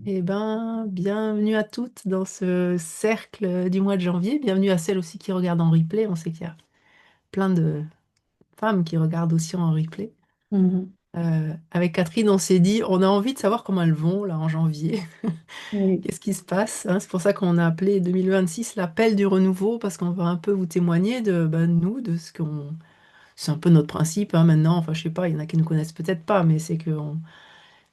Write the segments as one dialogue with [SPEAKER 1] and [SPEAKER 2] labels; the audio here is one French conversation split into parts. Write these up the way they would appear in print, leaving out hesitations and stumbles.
[SPEAKER 1] Eh ben, bienvenue à toutes dans ce cercle du mois de janvier. Bienvenue à celles aussi qui regardent en replay. On sait qu'il y a plein de femmes qui regardent aussi en replay.
[SPEAKER 2] Mhm.
[SPEAKER 1] Avec Catherine, on s'est dit, on a envie de savoir comment elles vont là en janvier.
[SPEAKER 2] Oui.
[SPEAKER 1] Qu'est-ce qui se passe, hein? C'est pour ça qu'on a appelé 2026 l'appel du renouveau, parce qu'on va un peu vous témoigner de nous, de ce qu'on. C'est un peu notre principe hein, maintenant. Enfin, je sais pas, il y en a qui ne connaissent peut-être pas, mais c'est que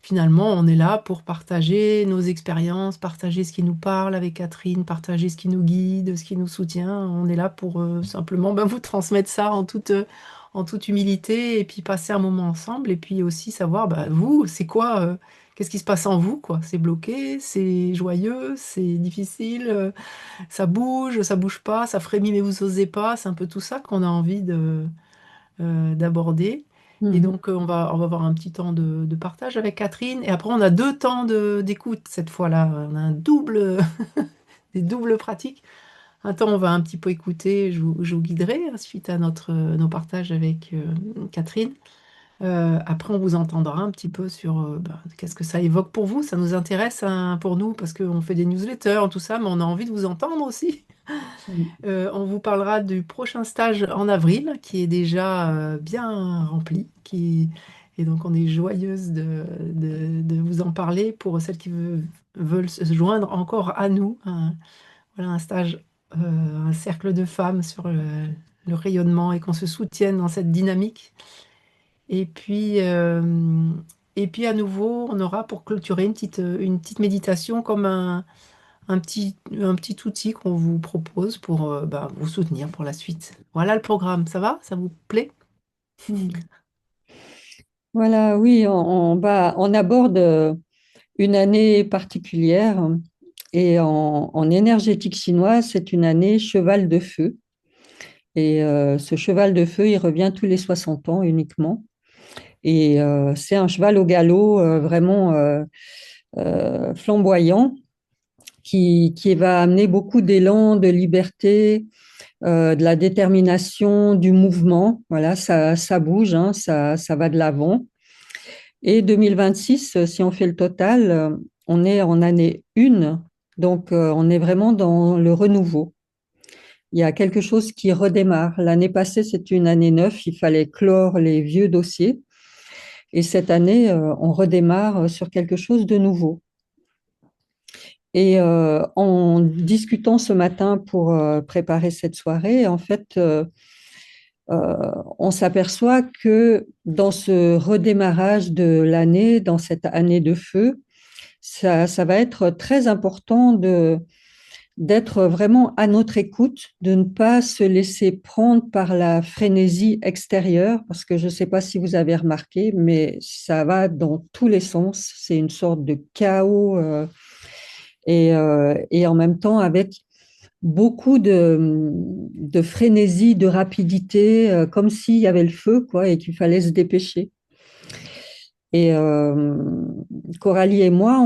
[SPEAKER 1] finalement, on est là pour partager nos expériences, partager ce qui nous parle avec Catherine, partager ce qui nous guide, ce qui nous soutient. On est là pour simplement vous transmettre ça en toute humilité et puis passer un moment ensemble et puis aussi savoir, vous, c'est quoi, qu'est-ce qui se passe en vous, quoi. C'est bloqué, c'est joyeux, c'est difficile, ça bouge pas, ça frémit mais vous osez pas. C'est un peu tout ça qu'on a envie d'aborder. Et
[SPEAKER 2] Mhm.
[SPEAKER 1] donc, on va avoir un petit temps de partage avec Catherine. Et après, on a deux temps d'écoute cette fois-là. On a un double, des doubles pratiques. Un temps, on va un petit peu écouter, je vous guiderai suite à nos partages avec Catherine. Après, on vous entendra un petit peu sur qu'est-ce que ça évoque pour vous. Ça nous intéresse hein, pour nous parce qu'on fait des newsletters, tout ça, mais on a envie de vous entendre aussi. On vous parlera du prochain stage en avril qui est déjà bien rempli. Et donc, on est joyeuse de vous en parler pour celles qui veulent se joindre encore à nous. Voilà, un stage, un cercle de femmes sur le rayonnement et qu'on se soutienne dans cette dynamique. Et puis, euh, et puis, à nouveau, on aura pour clôturer une petite méditation comme un petit outil qu'on vous propose pour vous soutenir pour la suite. Voilà le programme. Ça va? Ça vous plaît?
[SPEAKER 2] Mhm. Voilà, oui, on aborde une année particulière et en énergétique chinoise, c'est une année cheval de feu. Et ce cheval de feu, il revient tous les 60 ans uniquement. Et c'est un cheval au galop vraiment flamboyant qui va amener beaucoup d'élan, de liberté, de la détermination, du mouvement. Voilà, ça bouge, hein, ça va de l'avant. Et 2026, si on fait le total, on est en année 1, donc on est vraiment dans le renouveau. Il y a quelque chose qui redémarre. L'année passée, c'était une année 9, il fallait clore les vieux dossiers. Et cette année, on redémarre sur quelque chose de nouveau. Et en discutant ce matin pour préparer cette soirée, en fait, on s'aperçoit que dans ce redémarrage de l'année, dans cette année de feu, ça va être très important d'être vraiment à notre écoute, de ne pas se laisser prendre par la frénésie extérieure, parce que je ne sais pas si vous avez remarqué, mais ça va dans tous les sens. C'est une sorte de chaos et en même temps avec beaucoup de frénésie, de rapidité, comme s'il y avait le feu, quoi, et qu'il fallait se dépêcher. Et Coralie et moi,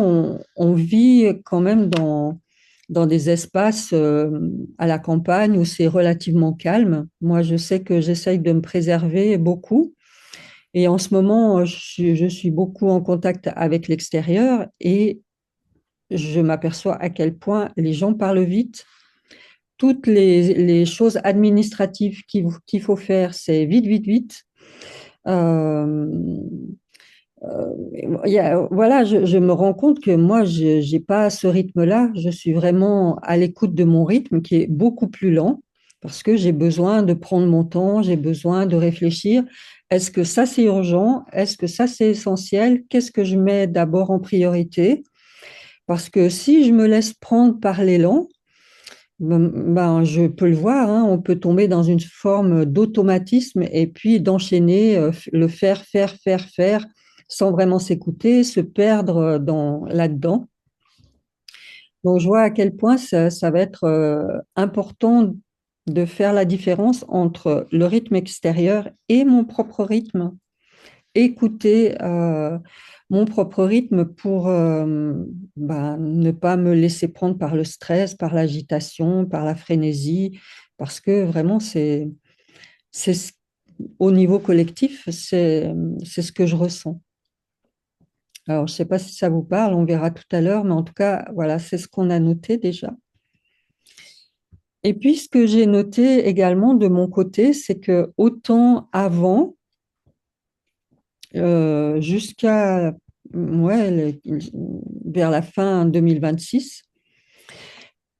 [SPEAKER 2] on vit quand même dans des espaces à la campagne où c'est relativement calme. Moi, je sais que j'essaye de me préserver beaucoup. Et en ce moment, je suis beaucoup en contact avec l'extérieur et je m'aperçois à quel point les gens parlent vite. Toutes les choses administratives qu'il faut faire, c'est vite, vite, vite. Euh, voilà, je me rends compte que moi, je n'ai pas ce rythme-là. Je suis vraiment à l'écoute de mon rythme qui est beaucoup plus lent parce que j'ai besoin de prendre mon temps, j'ai besoin de réfléchir. Est-ce que ça, c'est urgent? Est-ce que ça, c'est essentiel? Qu'est-ce que je mets d'abord en priorité? Parce que si je me laisse prendre par l'élan, je peux le voir, hein, on peut tomber dans une forme d'automatisme et puis d'enchaîner, le faire, faire, faire, faire, sans vraiment s'écouter, se perdre là-dedans. Donc, je vois à quel point ça va être important de faire la différence entre le rythme extérieur et mon propre rythme. Écouter mon propre rythme pour ne pas me laisser prendre par le stress, par l'agitation, par la frénésie, parce que vraiment, c'est au niveau collectif, c'est ce que je ressens. Alors, je ne sais pas si ça vous parle, on verra tout à l'heure, mais en tout cas, voilà, c'est ce qu'on a noté déjà. Et puis, ce que j'ai noté également de mon côté, c'est que autant avant, jusqu'à ouais, vers la fin 2026,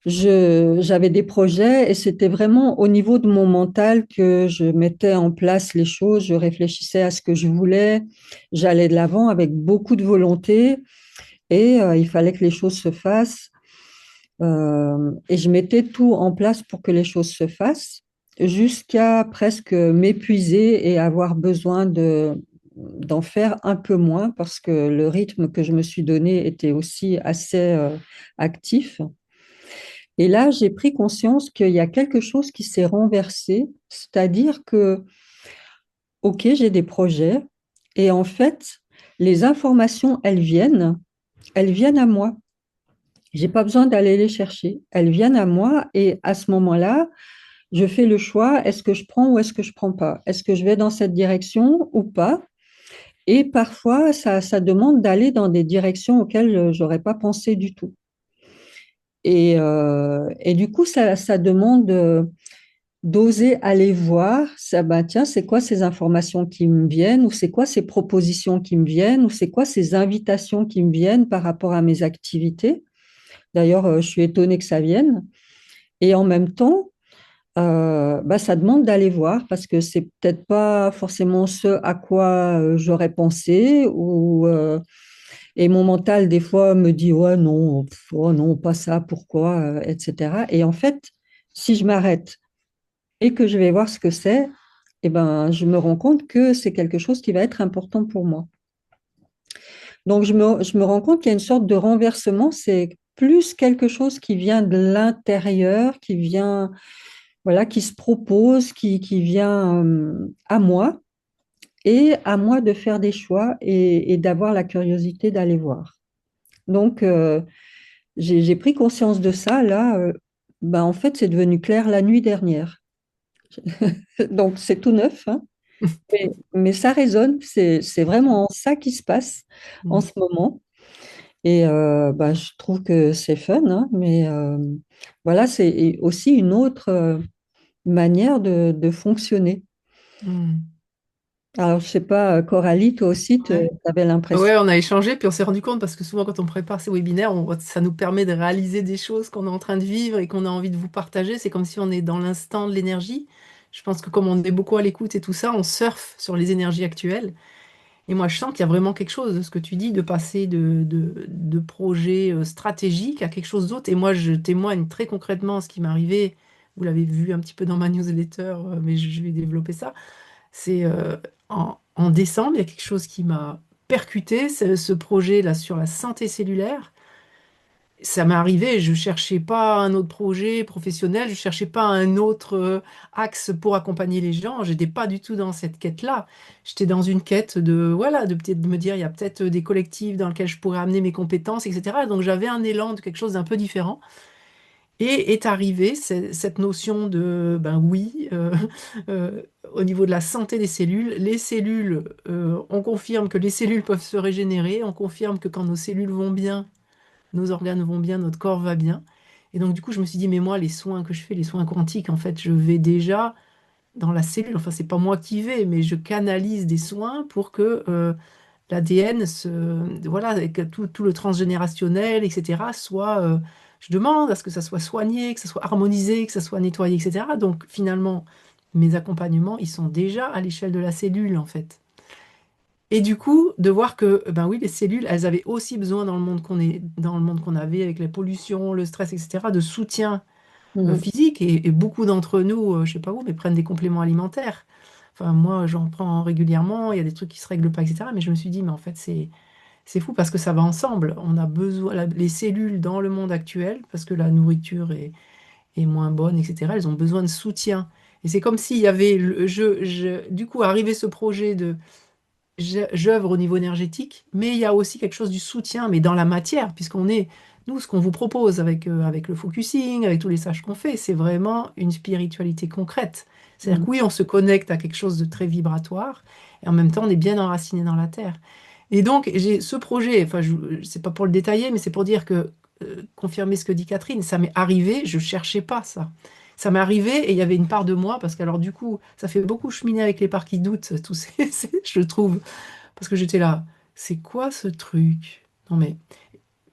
[SPEAKER 2] j'avais des projets et c'était vraiment au niveau de mon mental que je mettais en place les choses, je réfléchissais à ce que je voulais, j'allais de l'avant avec beaucoup de volonté et il fallait que les choses se fassent. Et je mettais tout en place pour que les choses se fassent, jusqu'à presque m'épuiser et avoir besoin d'en faire un peu moins parce que le rythme que je me suis donné était aussi assez actif. Et là, j'ai pris conscience qu'il y a quelque chose qui s'est renversé, c'est-à-dire que, OK, j'ai des projets et en fait, les informations, elles viennent à moi. J'ai pas besoin d'aller les chercher. Elles viennent à moi et à ce moment-là, je fais le choix, est-ce que je prends ou est-ce que je prends pas? Est-ce que je vais dans cette direction ou pas? Et parfois, ça demande d'aller dans des directions auxquelles j'aurais pas pensé du tout. Et du coup, ça demande d'oser aller voir, ça, bah, tiens, c'est quoi ces informations qui me viennent, ou c'est quoi ces propositions qui me viennent, ou c'est quoi ces invitations qui me viennent par rapport à mes activités. D'ailleurs, je suis étonnée que ça vienne. Et en même temps, bah, ça demande d'aller voir parce que c'est peut-être pas forcément ce à quoi j'aurais pensé et mon mental des fois me dit ouais non, oh non, pas ça, pourquoi, etc. Et en fait, si je m'arrête et que je vais voir ce que c'est, eh ben, je me rends compte que c'est quelque chose qui va être important pour moi. Donc, je me rends compte qu'il y a une sorte de renversement, c'est plus quelque chose qui vient de l'intérieur, qui vient, voilà, qui se propose, qui vient à moi et à moi de faire des choix et d'avoir la curiosité d'aller voir. Donc, j'ai pris conscience de ça, là, ben, en fait, c'est devenu clair la nuit dernière. Donc, c'est tout neuf, hein. Mais ça résonne, c'est vraiment ça qui se passe en
[SPEAKER 1] Mm.
[SPEAKER 2] ce moment. Et bah, je trouve que c'est fun, hein, mais voilà, c'est aussi une autre manière de fonctionner.
[SPEAKER 1] Mm.
[SPEAKER 2] Alors, je sais pas, Coralie, toi aussi, tu
[SPEAKER 1] Ouais.
[SPEAKER 2] avais l'impression.
[SPEAKER 1] Ouais, on a échangé, puis on s'est rendu compte, parce que souvent quand on prépare ces webinaires, ça nous permet de réaliser des choses qu'on est en train de vivre et qu'on a envie de vous partager. C'est comme si on est dans l'instant de l'énergie. Je pense que comme on est beaucoup à l'écoute et tout ça, on surfe sur les énergies actuelles. Et moi, je sens qu'il y a vraiment quelque chose de ce que tu dis, de passer de projets stratégiques à quelque chose d'autre. Et moi, je témoigne très concrètement ce qui m'est arrivé. Vous l'avez vu un petit peu dans ma newsletter, mais je vais développer ça. C'est en décembre, il y a quelque chose qui m'a percuté, c'est ce projet là sur la santé cellulaire. Ça m'est arrivé, je cherchais pas un autre projet professionnel, je cherchais pas un autre axe pour accompagner les gens. J'étais pas du tout dans cette quête-là. J'étais dans une quête de voilà, de peut-être de me dire il y a peut-être des collectifs dans lesquels je pourrais amener mes compétences, etc. Donc j'avais un élan de quelque chose d'un peu différent. Et est arrivée cette notion de, ben oui, euh, au niveau de la santé des cellules, les cellules, on confirme que les cellules peuvent se régénérer, on confirme que quand nos cellules vont bien, nos organes vont bien, notre corps va bien. Et donc du coup, je me suis dit, mais moi, les soins que je fais, les soins quantiques, en fait, je vais déjà dans la cellule. Enfin, c'est pas moi qui vais, mais je canalise des soins pour que l'ADN, voilà, et que tout le transgénérationnel, etc., soit, je demande à ce que ça soit soigné, que ça soit harmonisé, que ça soit nettoyé, etc. Donc finalement, mes accompagnements, ils sont déjà à l'échelle de la cellule, en fait. Et du coup, de voir que, ben oui, les cellules, elles avaient aussi besoin dans le monde dans le monde qu'on avait, avec la pollution, le stress, etc., de soutien
[SPEAKER 2] Mhm.
[SPEAKER 1] physique. Et beaucoup d'entre nous, je sais pas vous, mais prennent des compléments alimentaires. Enfin, moi, j'en prends régulièrement, il y a des trucs qui se règlent pas, etc. Mais je me suis dit, mais en fait, c'est fou parce que ça va ensemble. On a besoin, les cellules dans le monde actuel, parce que la nourriture est moins bonne, etc., elles ont besoin de soutien. Et c'est comme s'il y avait, du coup, arrivé ce projet de j'œuvre au niveau énergétique, mais il y a aussi quelque chose du soutien, mais dans la matière, puisqu'on est, nous, ce qu'on vous propose avec le focusing, avec tous les sages qu'on fait, c'est vraiment une spiritualité concrète. C'est-à-dire
[SPEAKER 2] Mhm.
[SPEAKER 1] que oui, on se connecte à quelque chose de très vibratoire, et en même temps, on est bien enraciné dans la terre. Et donc, j'ai ce projet, enfin, c'est pas pour le détailler, mais c'est pour dire que, confirmer ce que dit Catherine, ça m'est arrivé, je cherchais pas ça. Ça m'est arrivé et il y avait une part de moi, parce qu'alors du coup, ça fait beaucoup cheminer avec les parts qui doutent, tous je trouve, parce que j'étais là, c'est quoi ce truc? Non mais,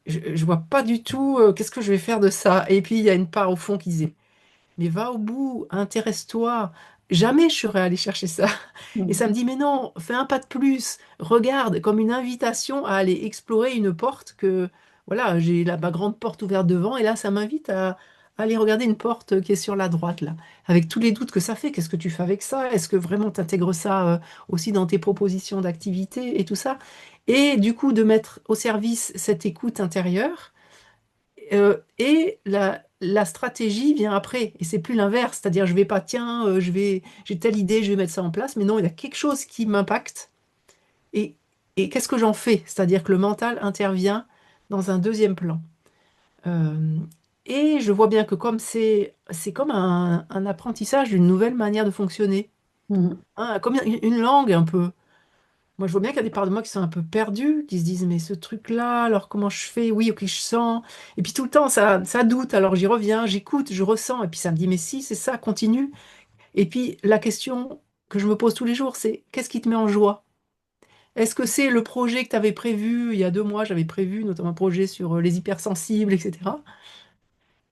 [SPEAKER 1] je vois pas du tout, qu'est-ce que je vais faire de ça? Et puis, il y a une part au fond qui disait, mais va au bout, intéresse-toi. Jamais je serais allée chercher ça. Et ça me dit, mais non, fais un pas de plus. Regarde, comme une invitation à aller explorer une porte que, voilà, j'ai ma grande porte ouverte devant, et là, ça m'invite à aller regarder une porte qui est sur la droite, là, avec tous les doutes que ça fait. Qu'est-ce que tu fais avec ça? Est-ce que vraiment tu intègres ça aussi dans tes propositions d'activité et tout ça? Et du coup, de mettre au service cette écoute intérieure et la stratégie vient après. Et c'est plus l'inverse. C'est-à-dire, je vais pas, tiens, j'ai telle idée, je vais mettre ça en place. Mais non, il y a quelque chose qui m'impacte. Et, et qu'est-ce que j'en fais? C'est-à-dire que le mental intervient dans un deuxième plan. Euh, et je vois bien que comme c'est comme un apprentissage d'une nouvelle manière de fonctionner.
[SPEAKER 2] Mhm.
[SPEAKER 1] Hein, comme une langue un peu. Moi, je vois bien qu'il y a des parts de moi qui sont un peu perdues, qui se disent, mais ce truc-là, alors comment je fais? Oui, ok, je sens. Et puis tout le temps, ça doute. Alors j'y reviens, j'écoute, je ressens. Et puis ça me dit, mais si, c'est ça, continue. Et puis la question que je me pose tous les jours, c'est qu'est-ce qui te met en joie? Est-ce que c'est le projet que tu avais prévu il y a 2 mois? J'avais prévu notamment un projet sur les hypersensibles, etc.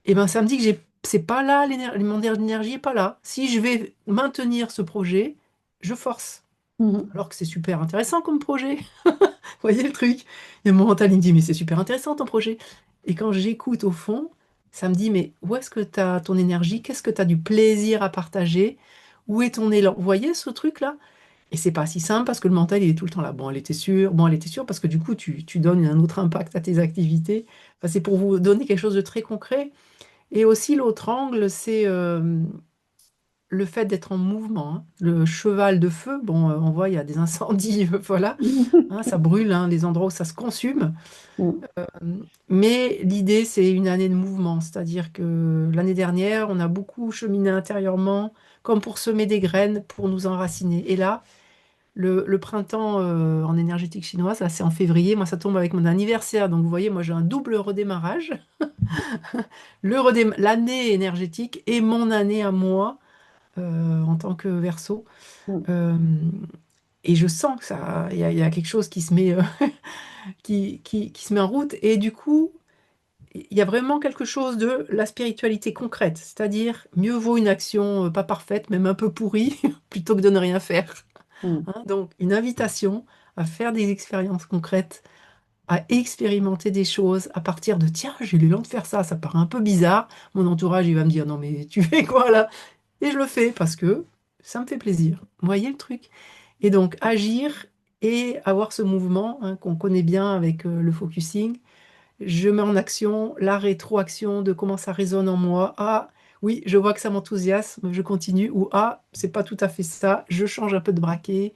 [SPEAKER 1] Et ben ça me dit que c'est pas là, mon énergie est pas là. Si je vais maintenir ce projet, je force.
[SPEAKER 2] Mhm.
[SPEAKER 1] Alors que c'est super intéressant comme projet. Voyez le truc? Et mon mental, il me dit, mais c'est super intéressant ton projet. Et quand j'écoute au fond, ça me dit, mais où est-ce que tu as ton énergie? Qu'est-ce que tu as du plaisir à partager? Où est ton élan? Vous voyez ce truc-là? Et c'est pas si simple parce que le mental, il est tout le temps là. Bon, elle était sûre. Bon, elle était sûre parce que du coup, tu donnes un autre impact à tes activités. Enfin, c'est pour vous donner quelque chose de très concret. Et aussi, l'autre angle, c'est le fait d'être en mouvement. Hein. Le cheval de feu, bon, on voit, il y a des incendies, voilà. Hein, ça brûle, hein, les endroits où ça se consume.
[SPEAKER 2] Mhm.
[SPEAKER 1] Mais l'idée, c'est une année de mouvement, c'est-à-dire que l'année dernière, on a beaucoup cheminé intérieurement, comme pour semer des graines, pour nous enraciner. Et là, le printemps en énergétique chinoise, là, c'est en février. Moi, ça tombe avec mon anniversaire. Donc, vous voyez, moi, j'ai un double redémarrage. L'année énergétique et mon année à moi en tant que Verseau. Euh, et je sens que ça, il y a quelque chose qui se met, qui se met en route. Et du coup, il y a vraiment quelque chose de la spiritualité concrète, c'est-à-dire mieux vaut une action pas parfaite, même un peu pourrie, plutôt que de ne rien faire.
[SPEAKER 2] Mhm.
[SPEAKER 1] Hein, donc, une invitation à faire des expériences concrètes, à expérimenter des choses à partir de, tiens, j'ai eu l'élan de faire ça, ça paraît un peu bizarre. Mon entourage, il va me dire, non, mais tu fais quoi là? Et je le fais parce que ça me fait plaisir. Vous voyez le truc? Et donc, agir et avoir ce mouvement hein, qu'on connaît bien avec le focusing je mets en action la rétroaction de comment ça résonne en moi. Ah, oui, je vois que ça m'enthousiasme, je continue. Ou ah, c'est pas tout à fait ça, je change un peu de braquet.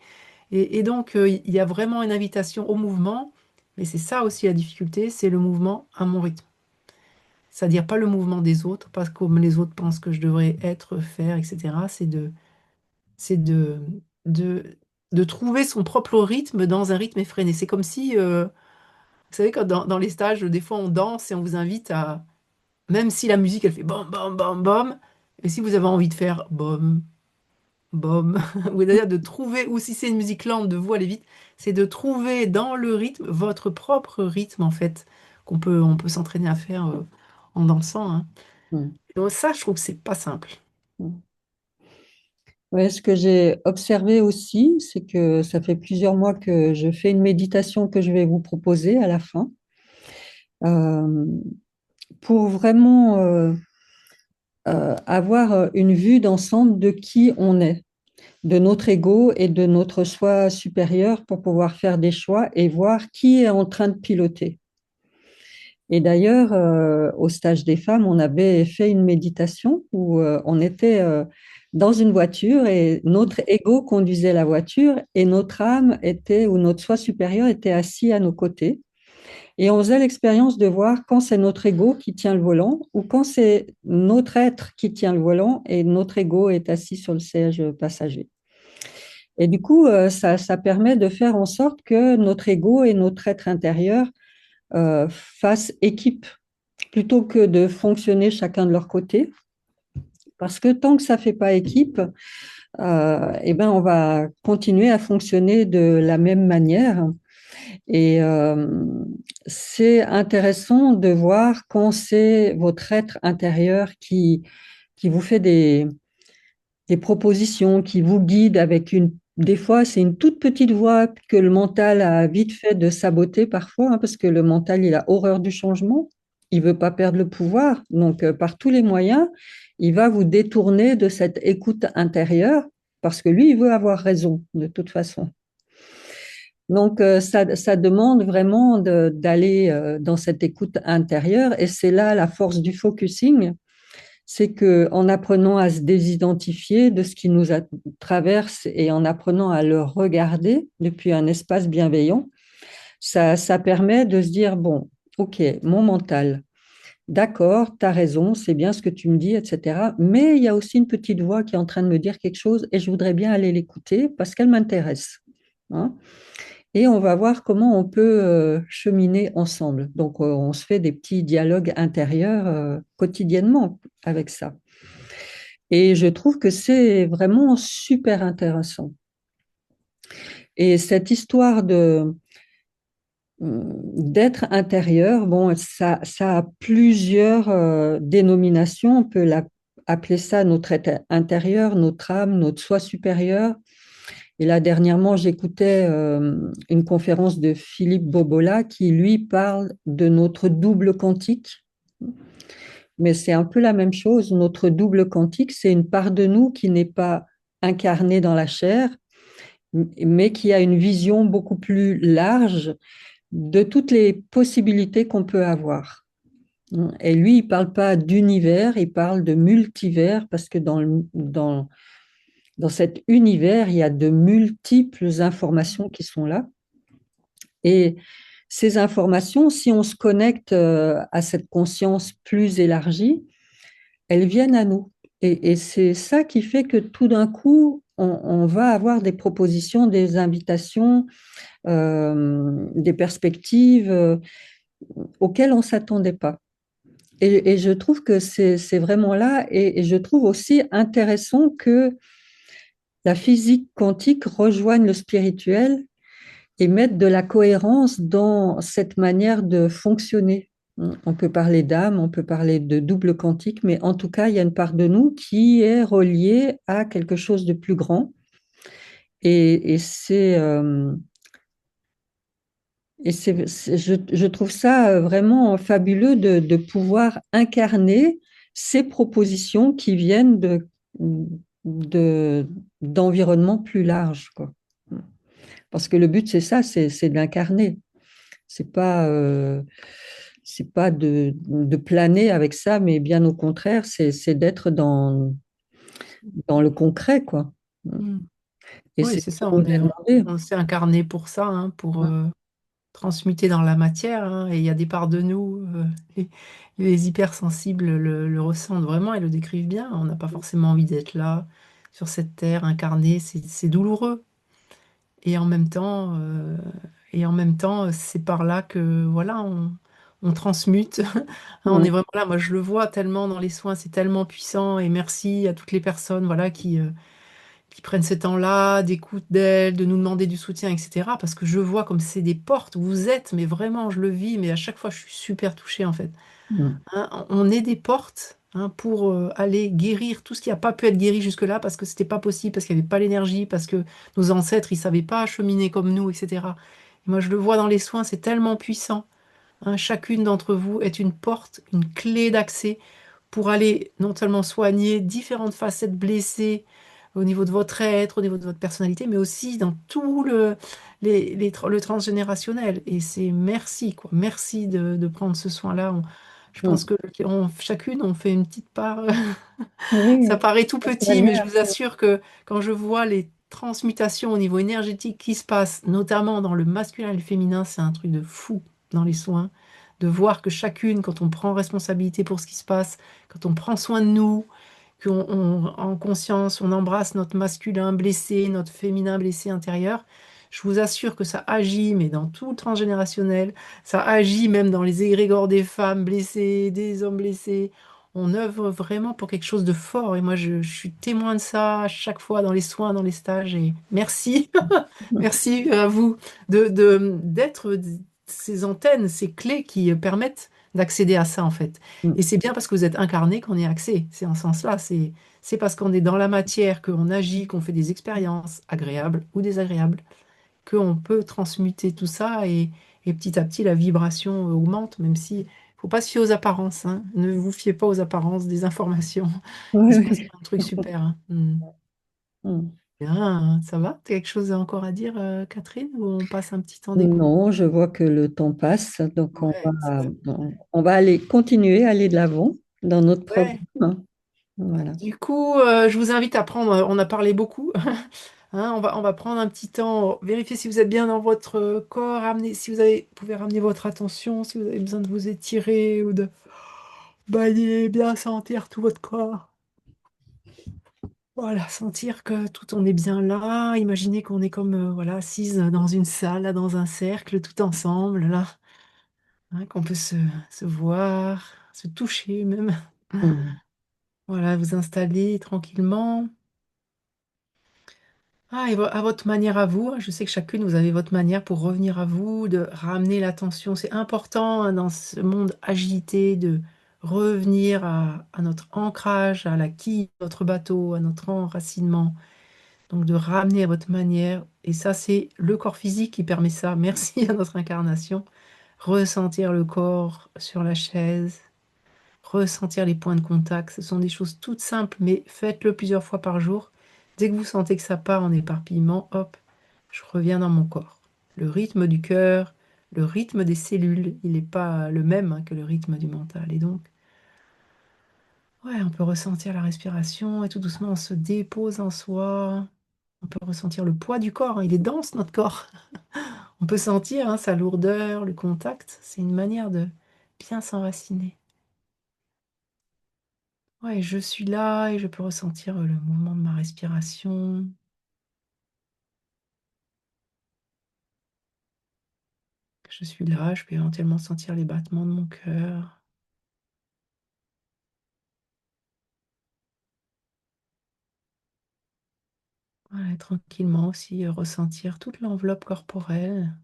[SPEAKER 1] Et donc, il y a vraiment une invitation au mouvement. Mais c'est ça aussi la difficulté, c'est le mouvement à mon rythme. C'est-à-dire pas le mouvement des autres, pas comme les autres pensent que je devrais être, faire, etc. C'est de, de trouver son propre rythme dans un rythme effréné. C'est comme si, vous savez, quand dans les stages, des fois, on danse et on vous invite à, même si la musique, elle fait bam, bam, bam, bam, et si vous avez envie de faire bam, bam, ou c'est-à-dire de trouver, ou si c'est une musique lente, de vous aller vite, c'est de trouver dans le rythme votre propre rythme, en fait, on peut s'entraîner à faire en dansant. Hein.
[SPEAKER 2] Mhm.
[SPEAKER 1] Donc ça, je trouve que c'est pas simple.
[SPEAKER 2] Mhm. Ouais, ce que j'ai observé aussi, c'est que ça fait plusieurs mois que je fais une méditation que je vais vous proposer à la fin, euh, pour vraiment avoir une vue d'ensemble de qui on est, de notre ego et de notre soi supérieur pour pouvoir faire des choix et voir qui est en train de piloter. Et d'ailleurs, au stage des femmes, on avait fait une méditation où on était dans une voiture et notre ego conduisait la voiture et notre âme était, ou notre soi supérieur était assis à nos côtés. Et on faisait l'expérience de voir quand c'est notre ego qui tient le volant ou quand c'est notre être qui tient le volant et notre ego est assis sur le siège passager. Et du coup, ça permet de faire en sorte que notre ego et notre être intérieur fassent équipe plutôt que de fonctionner chacun de leur côté. Parce que tant que ça ne fait pas équipe, eh ben, on va continuer à fonctionner de la même manière. Et c'est intéressant de voir quand c'est votre être intérieur qui vous fait des propositions, qui vous guide avec des fois, c'est une toute petite voix que le mental a vite fait de saboter parfois, hein, parce que le mental, il a horreur du changement. Il veut pas perdre le pouvoir. Donc, par tous les moyens, il va vous détourner de cette écoute intérieure parce que lui, il veut avoir raison de toute façon. Donc, ça demande vraiment d'aller dans cette écoute intérieure et c'est là la force du focusing, c'est que en apprenant à se désidentifier de ce qui traverse et en apprenant à le regarder depuis un espace bienveillant, ça permet de se dire, bon, ok, mon mental, d'accord, tu as raison, c'est bien ce que tu me dis, etc. Mais il y a aussi une petite voix qui est en train de me dire quelque chose et je voudrais bien aller l'écouter parce qu'elle m'intéresse. Hein. Et on va voir comment on peut cheminer ensemble. Donc, on se fait des petits dialogues intérieurs quotidiennement avec ça. Et je trouve que c'est vraiment super intéressant. Et cette histoire d'être intérieur, bon, ça a plusieurs dénominations. On peut appeler ça notre être intérieur, notre âme, notre soi supérieur. Et là, dernièrement, j'écoutais une conférence de Philippe Bobola qui, lui, parle de notre double quantique. Mais c'est un peu la même chose. Notre double quantique, c'est une part de nous qui n'est pas incarnée dans la chair, mais qui a une vision beaucoup plus large de toutes les possibilités qu'on peut avoir. Et lui, il ne parle pas d'univers, il parle de multivers, parce que dans cet univers, il y a de multiples informations qui sont là. Et ces informations, si on se connecte à cette conscience plus élargie, elles viennent à nous. Et c'est ça qui fait que tout d'un coup, on va avoir des propositions, des invitations, des perspectives auxquelles on ne s'attendait pas. Et je trouve que c'est vraiment là. Et je trouve aussi intéressant que la physique quantique rejoigne le spirituel et mette de la cohérence dans cette manière de fonctionner. On peut parler d'âme, on peut parler de double quantique, mais en tout cas, il y a une part de nous qui est reliée à quelque chose de plus grand. Et je trouve ça vraiment fabuleux de pouvoir incarner ces propositions qui viennent d'environnements plus larges, quoi. Parce que le but, c'est ça, c'est d'incarner. C'est pas, euh, c'est pas de planer avec ça, mais bien au contraire, c'est d'être dans le concret, quoi.
[SPEAKER 1] Mm.
[SPEAKER 2] Et
[SPEAKER 1] Oui,
[SPEAKER 2] c'est
[SPEAKER 1] c'est
[SPEAKER 2] ce
[SPEAKER 1] ça,
[SPEAKER 2] qu'on nous a demandé.
[SPEAKER 1] on s'est incarné pour ça, hein, pour transmuter dans la matière, hein, et il y a des parts de nous, les, les hypersensibles le ressentent vraiment et le décrivent bien. On n'a pas forcément envie d'être là, sur cette terre, incarné, c'est douloureux. Et en même temps, c'est par là que voilà, on transmute. On
[SPEAKER 2] Ouais.
[SPEAKER 1] est vraiment là. Moi, je le vois tellement dans les soins, c'est tellement puissant. Et merci à toutes les personnes, voilà, qui prennent ce temps-là, d'écoute d'elles, de nous demander du soutien, etc. Parce que je vois comme c'est des portes où vous êtes, mais vraiment, je le vis. Mais à chaque fois, je suis super touchée en fait.
[SPEAKER 2] Mm.
[SPEAKER 1] Hein, on est des portes. Hein, pour aller guérir tout ce qui n'a pas pu être guéri jusque-là parce que c'était pas possible, parce qu'il n'y avait pas l'énergie, parce que nos ancêtres ils savaient pas cheminer comme nous, etc. Et moi je le vois dans les soins, c'est tellement puissant. Hein, chacune d'entre vous est une porte, une clé d'accès pour aller non seulement soigner différentes facettes blessées au niveau de votre être, au niveau de votre personnalité, mais aussi dans tout le transgénérationnel. Et c'est merci, quoi. Merci de prendre ce soin-là. Je pense
[SPEAKER 2] Mm.
[SPEAKER 1] que chacune, on fait une petite part. Ça
[SPEAKER 2] Oui,
[SPEAKER 1] paraît tout
[SPEAKER 2] ça serait
[SPEAKER 1] petit, mais
[SPEAKER 2] mieux.
[SPEAKER 1] je vous assure que quand je vois les transmutations au niveau énergétique qui se passent, notamment dans le masculin et le féminin, c'est un truc de fou dans les soins. De voir que chacune, quand on prend responsabilité pour ce qui se passe, quand on prend soin de nous, en conscience, on embrasse notre masculin blessé, notre féminin blessé intérieur, je vous assure que ça agit, mais dans tout le transgénérationnel, ça agit même dans les égrégores des femmes blessées, des hommes blessés. On œuvre vraiment pour quelque chose de fort. Et moi, je suis témoin de ça à chaque fois dans les soins, dans les stages. Et merci, merci à vous d'être ces antennes, ces clés qui permettent d'accéder à ça, en fait. Et
[SPEAKER 2] Mm.
[SPEAKER 1] c'est bien parce que vous êtes incarné qu'on y a accès. C'est en ce sens-là. C'est parce qu'on est dans la matière, qu'on agit, qu'on fait des expériences agréables ou désagréables, qu'on peut transmuter tout ça et petit à petit la vibration augmente, même si faut pas se fier aux apparences, hein. Ne vous fiez pas aux apparences des informations. Il
[SPEAKER 2] Oui,
[SPEAKER 1] se passe
[SPEAKER 2] oui.
[SPEAKER 1] plein de trucs super, hein.
[SPEAKER 2] Mm.
[SPEAKER 1] Bien, hein, ça va? T'as quelque chose encore à dire, Catherine, ou on passe un petit temps d'écoute?
[SPEAKER 2] Non, je vois que le temps passe, donc
[SPEAKER 1] Ouais,
[SPEAKER 2] on va aller continuer, aller de l'avant dans notre
[SPEAKER 1] ouais.
[SPEAKER 2] programme. Voilà.
[SPEAKER 1] Du coup, je vous invite à prendre, on a parlé beaucoup, hein, on va prendre un petit temps, vérifier si vous êtes bien dans votre corps, si vous avez, pouvez ramener votre attention, si vous avez besoin de vous étirer ou de balayer, bien sentir tout votre corps. Voilà, sentir que tout on est bien là. Imaginez qu'on est comme voilà, assise dans une salle, là, dans un cercle, tout ensemble, là, hein, qu'on peut se voir, se toucher même.
[SPEAKER 2] Mm.
[SPEAKER 1] Voilà, vous installer tranquillement. Ah, à votre manière à vous, hein, je sais que chacune, vous avez votre manière pour revenir à vous, de ramener l'attention. C'est important hein, dans ce monde agité de revenir à notre ancrage, à la quille de notre bateau, à notre enracinement. Donc de ramener à votre manière. Et ça, c'est le corps physique qui permet ça. Merci à notre incarnation. Ressentir le corps sur la chaise, ressentir les points de contact. Ce sont des choses toutes simples, mais faites-le plusieurs fois par jour. Dès que vous sentez que ça part en éparpillement, hop, je reviens dans mon corps. Le rythme du cœur, le rythme des cellules, il n'est pas le même hein, que le rythme du mental. Et donc, ouais, on peut ressentir la respiration et tout doucement, on se dépose en soi. On peut ressentir le poids du corps, hein, il est dense notre corps. On peut sentir hein, sa lourdeur, le contact. C'est une manière de bien s'enraciner. Ouais, je suis là et je peux ressentir le mouvement de ma respiration. Je suis là, je peux éventuellement sentir les battements de mon cœur. Voilà, et tranquillement aussi ressentir toute l'enveloppe corporelle,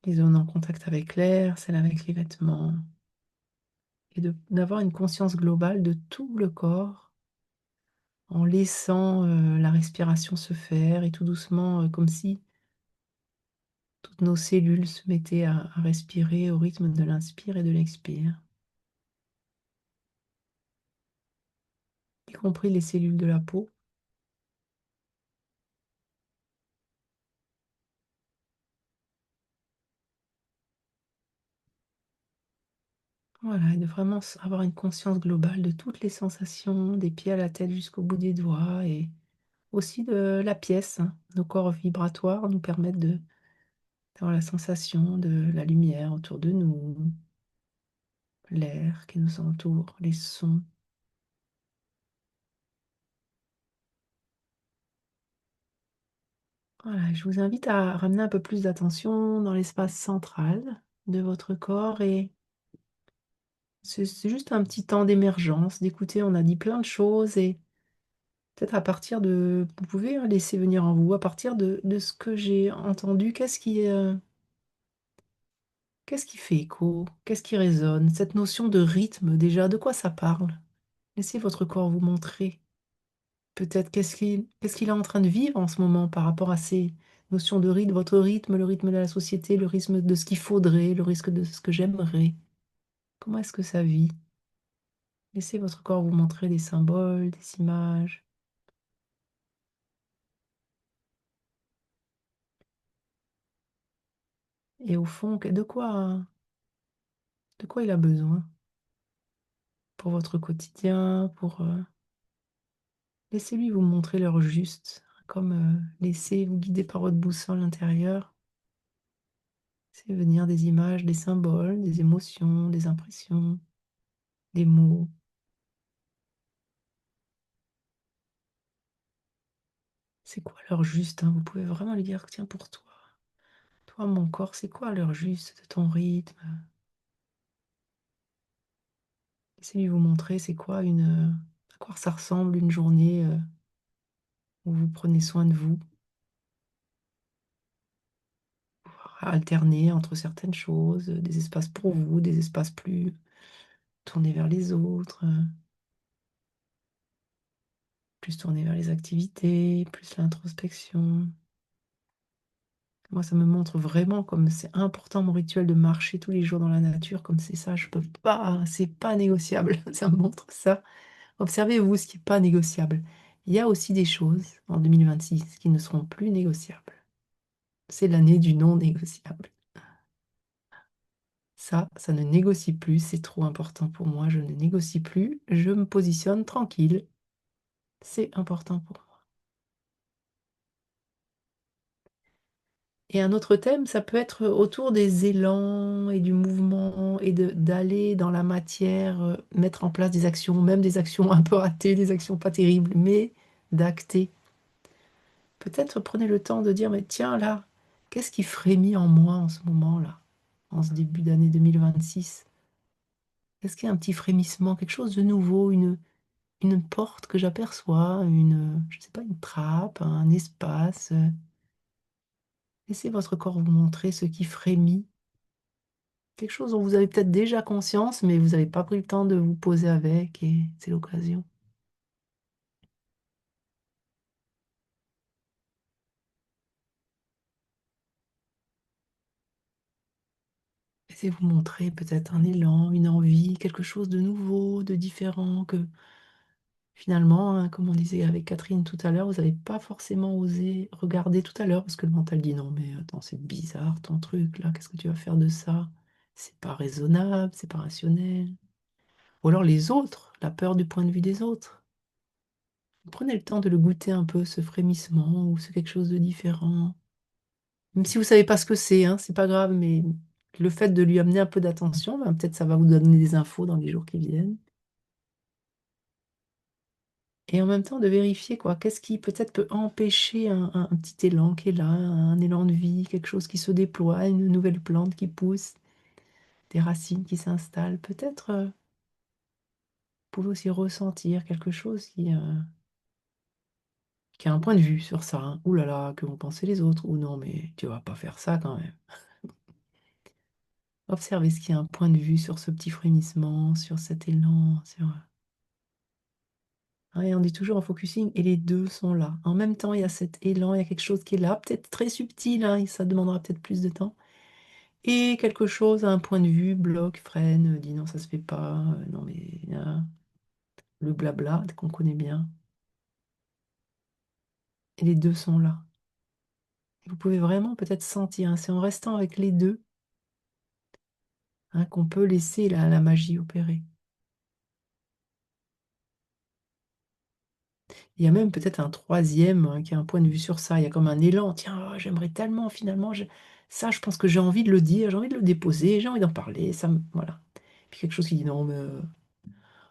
[SPEAKER 1] les zones en contact avec l'air, celles avec les vêtements, et d'avoir une conscience globale de tout le corps en laissant la respiration se faire et tout doucement, comme si toutes nos cellules se mettaient à respirer au rythme de l'inspire et de l'expire, y compris les cellules de la peau. Voilà, et de vraiment avoir une conscience globale de toutes les sensations, des pieds à la tête jusqu'au bout des doigts, et aussi de la pièce, hein. Nos corps vibratoires nous permettent d'avoir la sensation de la lumière autour de nous, l'air qui nous entoure, les sons. Voilà, je vous invite à ramener un peu plus d'attention dans l'espace central de votre corps et c'est juste un petit temps d'émergence, d'écouter. On a dit plein de choses et peut-être à partir de, vous pouvez hein, laisser venir en vous, à partir de ce que j'ai entendu, qu'est-ce qui fait écho, qu'est-ce qui résonne, cette notion de rythme déjà, de quoi ça parle? Laissez votre corps vous montrer. Peut-être qu'est-ce qu'il est en train de vivre en ce moment par rapport à ces notions de rythme, votre rythme, le rythme de la société, le rythme de ce qu'il faudrait, le risque de ce que j'aimerais. Comment est-ce que ça vit? Laissez votre corps vous montrer des symboles, des images. Et au fond, de quoi il a besoin pour votre quotidien, laissez-lui vous montrer l'heure juste, comme laissez vous guider par votre boussole intérieure. C'est venir des images, des symboles, des émotions, des impressions, des mots. C'est quoi l'heure juste, hein? Vous pouvez vraiment lui dire, tiens, pour toi, toi, mon corps, c'est quoi l'heure juste de ton rythme? Essayez de vous montrer, c'est quoi à quoi ça ressemble une journée où vous prenez soin de vous, alterner entre certaines choses, des espaces pour vous, des espaces plus tournés vers les autres, plus tournés vers les activités, plus l'introspection. Moi, ça me montre vraiment comme c'est important mon rituel de marcher tous les jours dans la nature, comme c'est ça, je peux pas, c'est pas négociable. Ça me montre ça. Observez-vous ce qui n'est pas négociable. Il y a aussi des choses en 2026 qui ne seront plus négociables. C'est l'année du non négociable. Ça ne négocie plus, c'est trop important pour moi, je ne négocie plus, je me positionne tranquille, c'est important pour moi. Et un autre thème, ça peut être autour des élans et du mouvement et d'aller dans la matière, mettre en place des actions, même des actions un peu ratées, des actions pas terribles, mais d'acter. Peut-être prenez le temps de dire, mais tiens là, qu'est-ce qui frémit en moi en ce moment-là, en ce début d'année 2026? Est-ce qu'il y a un petit frémissement, quelque chose de nouveau, une porte que j'aperçois, je sais pas, une trappe, un espace? Laissez votre corps vous montrer ce qui frémit. Quelque chose dont vous avez peut-être déjà conscience, mais vous n'avez pas pris le temps de vous poser avec, et c'est l'occasion. Laissez vous montrer peut-être un élan, une envie, quelque chose de nouveau, de différent, que finalement, hein, comme on disait avec Catherine tout à l'heure, vous n'avez pas forcément osé regarder tout à l'heure, parce que le mental dit non, mais attends, c'est bizarre ton truc là, qu'est-ce que tu vas faire de ça? C'est pas raisonnable, c'est pas rationnel. Ou alors les autres, la peur du point de vue des autres. Prenez le temps de le goûter un peu, ce frémissement, ou c'est quelque chose de différent. Même si vous savez pas ce que c'est, hein, c'est pas grave, mais le fait de lui amener un peu d'attention, ben, peut-être ça va vous donner des infos dans les jours qui viennent. Et en même temps de vérifier quoi, qu'est-ce qui peut-être peut empêcher un petit élan qui est là, un élan de vie, quelque chose qui se déploie, une nouvelle plante qui pousse, des racines qui s'installent. Peut-être vous pouvez aussi ressentir quelque chose qui a un point de vue sur ça, hein. Ouh là là, que vont penser les autres? Ou non, mais tu vas pas faire ça quand même. Observez ce qui a un point de vue sur ce petit frémissement, sur cet élan, sur... Ouais, on dit toujours en focusing, et les deux sont là. En même temps, il y a cet élan, il y a quelque chose qui est là, peut-être très subtil, hein, et ça demandera peut-être plus de temps. Et quelque chose à un point de vue bloque, freine, dit non, ça se fait pas, non mais le blabla qu'on connaît bien. Et les deux sont là. Et vous pouvez vraiment peut-être sentir, hein, c'est en restant avec les deux, hein, qu'on peut laisser la magie opérer. Il y a même peut-être un troisième, hein, qui a un point de vue sur ça. Il y a comme un élan. Tiens, j'aimerais tellement finalement. Ça, je pense que j'ai envie de le dire, j'ai envie de le déposer, j'ai envie d'en parler. Voilà. Puis quelque chose qui dit non, mais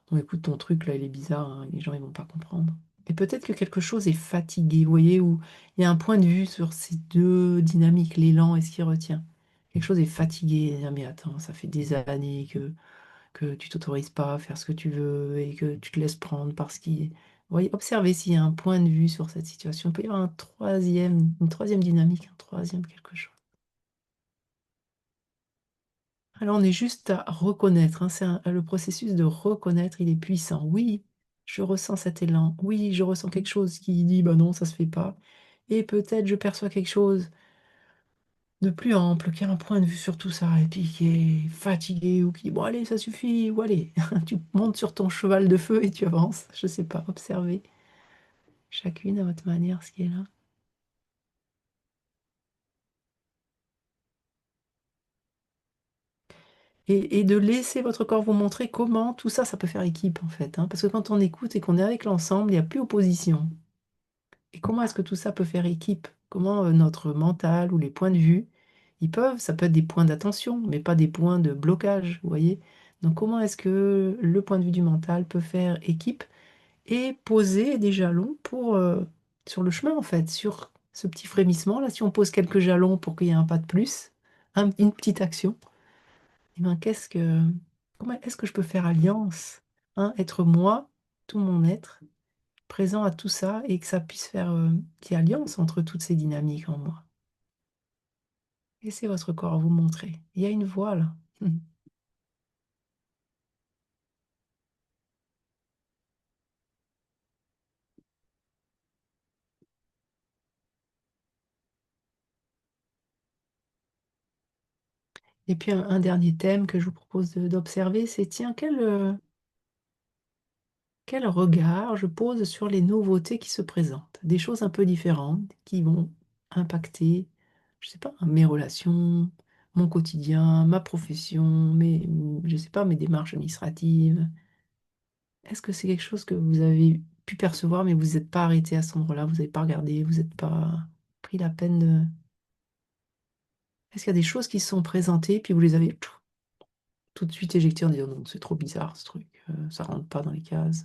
[SPEAKER 1] non, écoute, ton truc là, il est bizarre, hein, les gens ils vont pas comprendre. Et peut-être que quelque chose est fatigué, vous voyez, où il y a un point de vue sur ces deux dynamiques, l'élan et ce qui retient. Quelque chose est fatigué. Ah, mais attends, ça fait des années que tu t'autorises pas à faire ce que tu veux et que tu te laisses prendre parce qu'il... Voyez, observez s'il y a un point de vue sur cette situation. Il peut y avoir une troisième dynamique, un troisième quelque chose. Alors on est juste à reconnaître, hein, le processus de reconnaître, il est puissant. Oui, je ressens cet élan. Oui, je ressens quelque chose qui dit, bah non, ça se fait pas. Et peut-être je perçois quelque chose de plus ample, qui a un point de vue sur tout ça, et puis qui est fatigué, ou qui dit, bon allez, ça suffit, ou allez, tu montes sur ton cheval de feu et tu avances. Je sais pas, observez chacune à votre manière ce qui est là. Et de laisser votre corps vous montrer comment tout ça, ça peut faire équipe en fait, hein. Parce que quand on écoute et qu'on est avec l'ensemble, il n'y a plus opposition. Et comment est-ce que tout ça peut faire équipe? Comment notre mental ou les points de vue, Ça peut être des points d'attention, mais pas des points de blocage, vous voyez? Donc comment est-ce que le point de vue du mental peut faire équipe et poser des jalons sur le chemin, en fait, sur ce petit frémissement. Là, si on pose quelques jalons pour qu'il y ait un pas de plus, une petite action, eh ben, comment est-ce que je peux faire alliance, hein, être moi, tout mon être, présent à tout ça, et que ça puisse faire qu'il y ait alliance entre toutes ces dynamiques en moi. Laissez votre corps vous montrer. Il y a une voie là. Et puis un dernier thème que je vous propose d'observer, c'est tiens, quel regard je pose sur les nouveautés qui se présentent, des choses un peu différentes qui vont impacter, je sais pas, mes relations, mon quotidien, ma profession, je sais pas, mes démarches administratives. Est-ce que c'est quelque chose que vous avez pu percevoir, mais vous n'êtes pas arrêté à cet endroit-là, vous n'avez pas regardé, vous n'êtes pas pris la peine de... Est-ce qu'il y a des choses qui se sont présentées, puis vous les avez tout de suite éjectées en disant non, c'est trop bizarre ce truc, ça rentre pas dans les cases.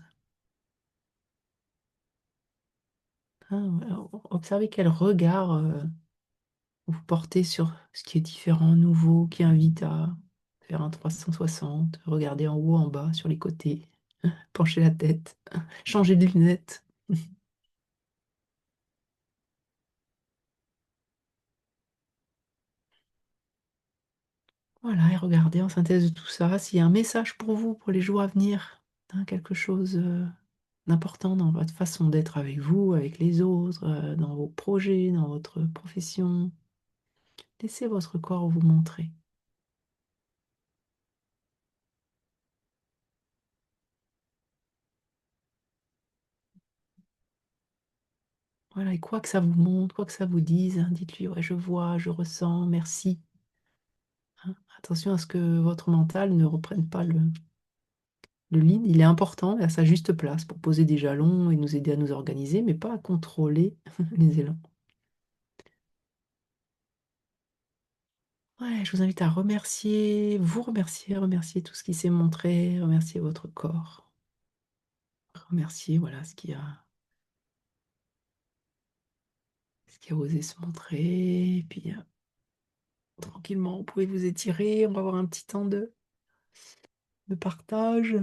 [SPEAKER 1] Hein, observez quel regard vous portez sur ce qui est différent, nouveau, qui invite à faire un 360, regarder en haut, en bas, sur les côtés, pencher la tête, changer de lunettes. Voilà, et regardez en synthèse de tout ça s'il y a un message pour vous pour les jours à venir, hein, quelque chose d'important dans votre façon d'être avec vous, avec les autres, dans vos projets, dans votre profession. Laissez votre corps vous montrer. Voilà, et quoi que ça vous montre, quoi que ça vous dise, hein, dites-lui, ouais, je vois, je ressens, merci. Hein. Attention à ce que votre mental ne reprenne pas le lead. Il est important et à sa juste place pour poser des jalons et nous aider à nous organiser, mais pas à contrôler les élans. Ouais, je vous invite à remercier tout ce qui s'est montré, remercier votre corps, remercier voilà, ce qui a osé se montrer. Et puis tranquillement, vous pouvez vous étirer, on va avoir un petit temps de partage.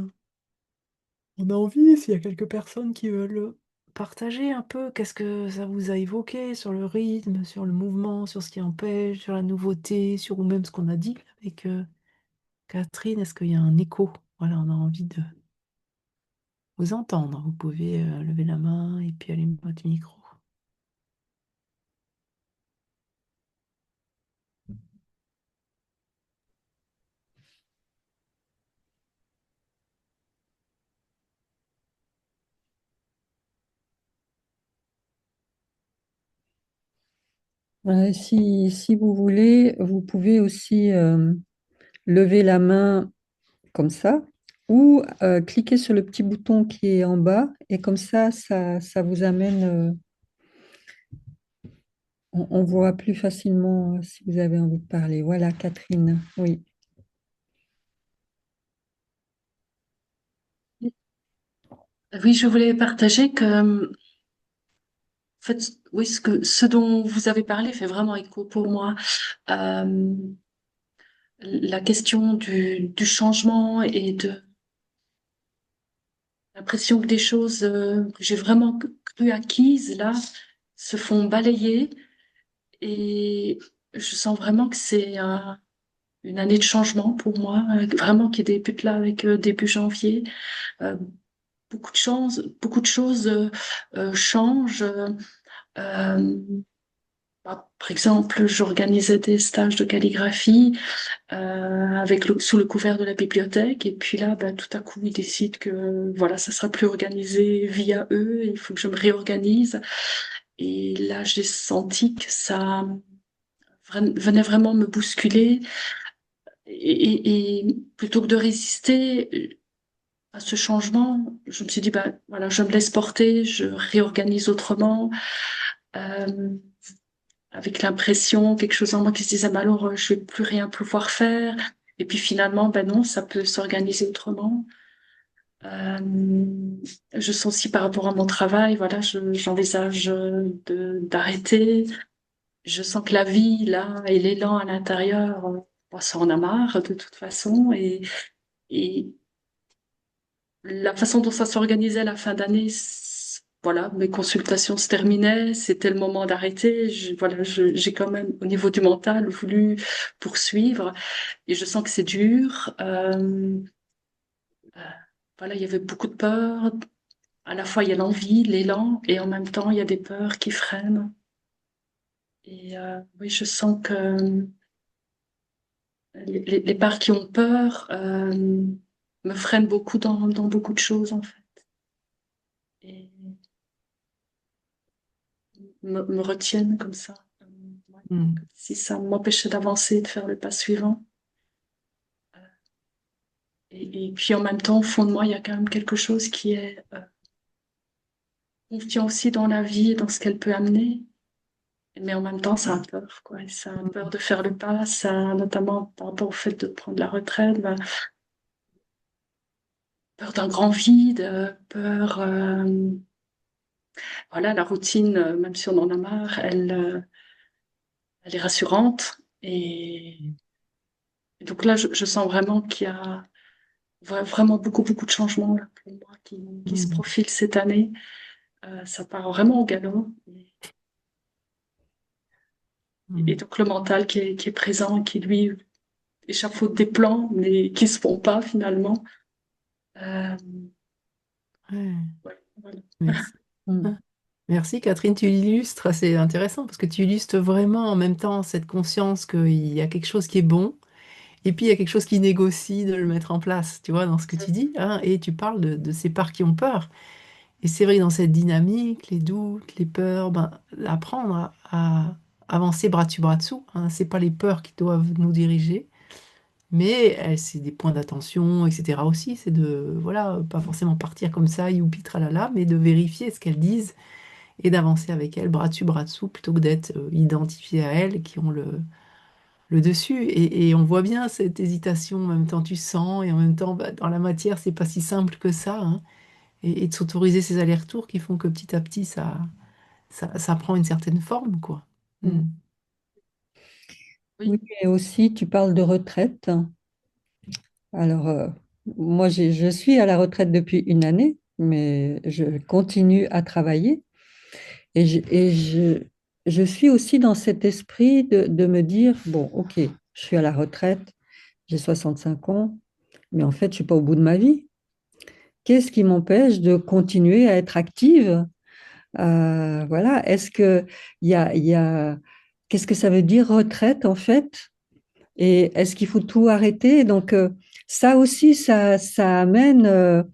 [SPEAKER 1] On a envie, s'il y a quelques personnes qui veulent partager un peu, qu'est-ce que ça vous a évoqué sur le rythme, sur le mouvement, sur ce qui empêche, sur la nouveauté, sur ou même ce qu'on a dit avec Catherine, est-ce qu'il y a un écho? Voilà, on a envie de vous entendre. Vous pouvez lever la main et puis allumer votre micro.
[SPEAKER 2] Si vous voulez, vous pouvez aussi lever la main comme ça ou cliquer sur le petit bouton qui est en bas et comme ça vous amène, on voit plus facilement si vous avez envie de parler. Voilà, Catherine, oui.
[SPEAKER 3] Oui, je voulais partager que, en fait, oui, ce dont vous avez parlé fait vraiment écho pour moi. Euh, la question du changement et de l'impression que des choses que j'ai vraiment cru acquises, là, se font balayer. Et je sens vraiment que c'est une année de changement pour moi, vraiment qui débute là avec début janvier. Euh, beaucoup de choses changent. Euh, Par exemple, j'organisais des stages de calligraphie sous le couvert de la bibliothèque, et puis là, bah, tout à coup, ils décident que voilà, ça sera plus organisé via eux, il faut que je me réorganise. Et là, j'ai senti que ça venait vraiment me bousculer, et plutôt que de résister à ce changement, je me suis dit, bah voilà, je me laisse porter, je réorganise autrement. Euh, avec l'impression, quelque chose en moi qui se disait, bah alors, je vais plus rien pouvoir faire. Et puis finalement, ben non, ça peut s'organiser autrement. Euh, je sens aussi par rapport à mon travail, voilà, j'envisage d'arrêter. Je sens que la vie, là, et l'élan à l'intérieur, bon, ça en a marre de toute façon. Et la façon dont ça s'organisait à la fin d'année, voilà, mes consultations se terminaient, c'était le moment d'arrêter. Voilà, j'ai quand même, au niveau du mental, voulu poursuivre. Et je sens que c'est dur. Euh, voilà, il y avait beaucoup de peur. À la fois, il y a l'envie, l'élan, et en même temps, il y a des peurs qui freinent. Et oui, je sens que les parts qui ont peur me freinent beaucoup dans beaucoup de choses, en fait. Et me retiennent comme ça. Ouais.
[SPEAKER 1] Mm.
[SPEAKER 3] Si ça m'empêchait d'avancer, de faire le pas suivant. Et puis en même temps, au fond de moi, il y a quand même quelque chose qui est confiant aussi dans la vie et dans ce qu'elle peut amener. Mais en même temps, ça a peur, quoi. Et ça a peur de faire le pas, ça, notamment par rapport au fait de prendre la retraite, ben, peur d'un grand vide, peur, voilà, la routine, même si on en a marre, elle est rassurante. Et donc là, je sens vraiment qu'il y a vraiment beaucoup de changements là, pour moi qui se
[SPEAKER 1] Mm.
[SPEAKER 3] profilent cette année. Ça part vraiment au galop. Et
[SPEAKER 1] Mm.
[SPEAKER 3] donc le mental qui est présent, qui lui échafaude des plans, mais qui se font pas finalement. Euh,
[SPEAKER 1] Ouais.
[SPEAKER 3] ouais, voilà.
[SPEAKER 1] Merci.
[SPEAKER 2] Mm.
[SPEAKER 1] Hein. Merci Catherine, tu l'illustres, c'est intéressant parce que tu illustres vraiment en même temps cette conscience qu'il y a quelque chose qui est bon et puis il y a quelque chose qui négocie de le mettre en place, tu vois, dans ce que tu dis, hein, et tu parles de ces parts qui ont peur. Et c'est vrai que dans cette dynamique, les doutes, les peurs, ben, apprendre à avancer bras dessous, hein, c'est pas les peurs qui doivent nous diriger, mais c'est des points d'attention, etc. aussi, c'est de, voilà, pas forcément partir comme ça, youpi tralala, mais de vérifier ce qu'elles disent et d'avancer avec elles bras dessous, plutôt que d'être identifié à elles qui ont le dessus. Et on voit bien cette hésitation, en même temps tu sens, et en même temps, bah, dans la matière, c'est pas si simple que ça, hein. Et de s'autoriser ces allers-retours qui font que petit à petit, ça prend une certaine forme, quoi.
[SPEAKER 2] Mm.
[SPEAKER 1] Mm.
[SPEAKER 2] Oui,
[SPEAKER 3] Oui,
[SPEAKER 2] et aussi, tu parles de retraite. Alors, moi, je suis à la retraite depuis une année, mais je continue à travailler. Et je suis aussi dans cet esprit de me dire, bon, OK, je suis à la retraite, j'ai 65 ans, mais en fait, je suis pas au bout de ma vie. Qu'est-ce qui m'empêche de continuer à être active? Voilà, est-ce que qu'est-ce que ça veut dire retraite en fait? Et est-ce qu'il faut tout arrêter? Donc, ça aussi, ça amène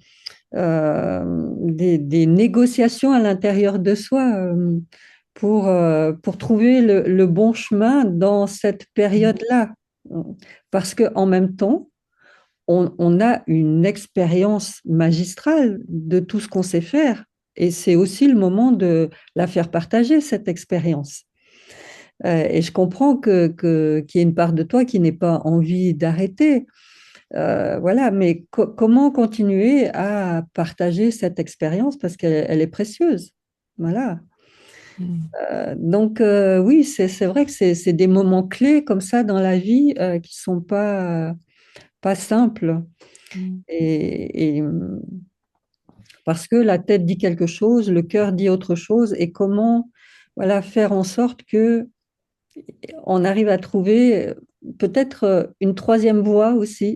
[SPEAKER 2] des négociations à l'intérieur de soi pour trouver le bon chemin dans cette période-là. Parce qu'en même temps, on a une expérience magistrale de tout ce qu'on sait faire. Et c'est aussi le moment de la faire partager, cette expérience. Et je comprends qu'il y ait une part de toi qui n'ait pas envie d'arrêter. Voilà, mais comment continuer à partager cette expérience parce qu'elle est précieuse. Voilà.
[SPEAKER 1] Mm.
[SPEAKER 2] Donc, oui, c'est vrai que c'est des moments clés comme ça dans la vie qui sont pas simples.
[SPEAKER 1] Mm.
[SPEAKER 2] Et parce que la tête dit quelque chose, le cœur dit autre chose, et comment voilà, faire en sorte que on arrive à trouver peut-être une troisième voie aussi,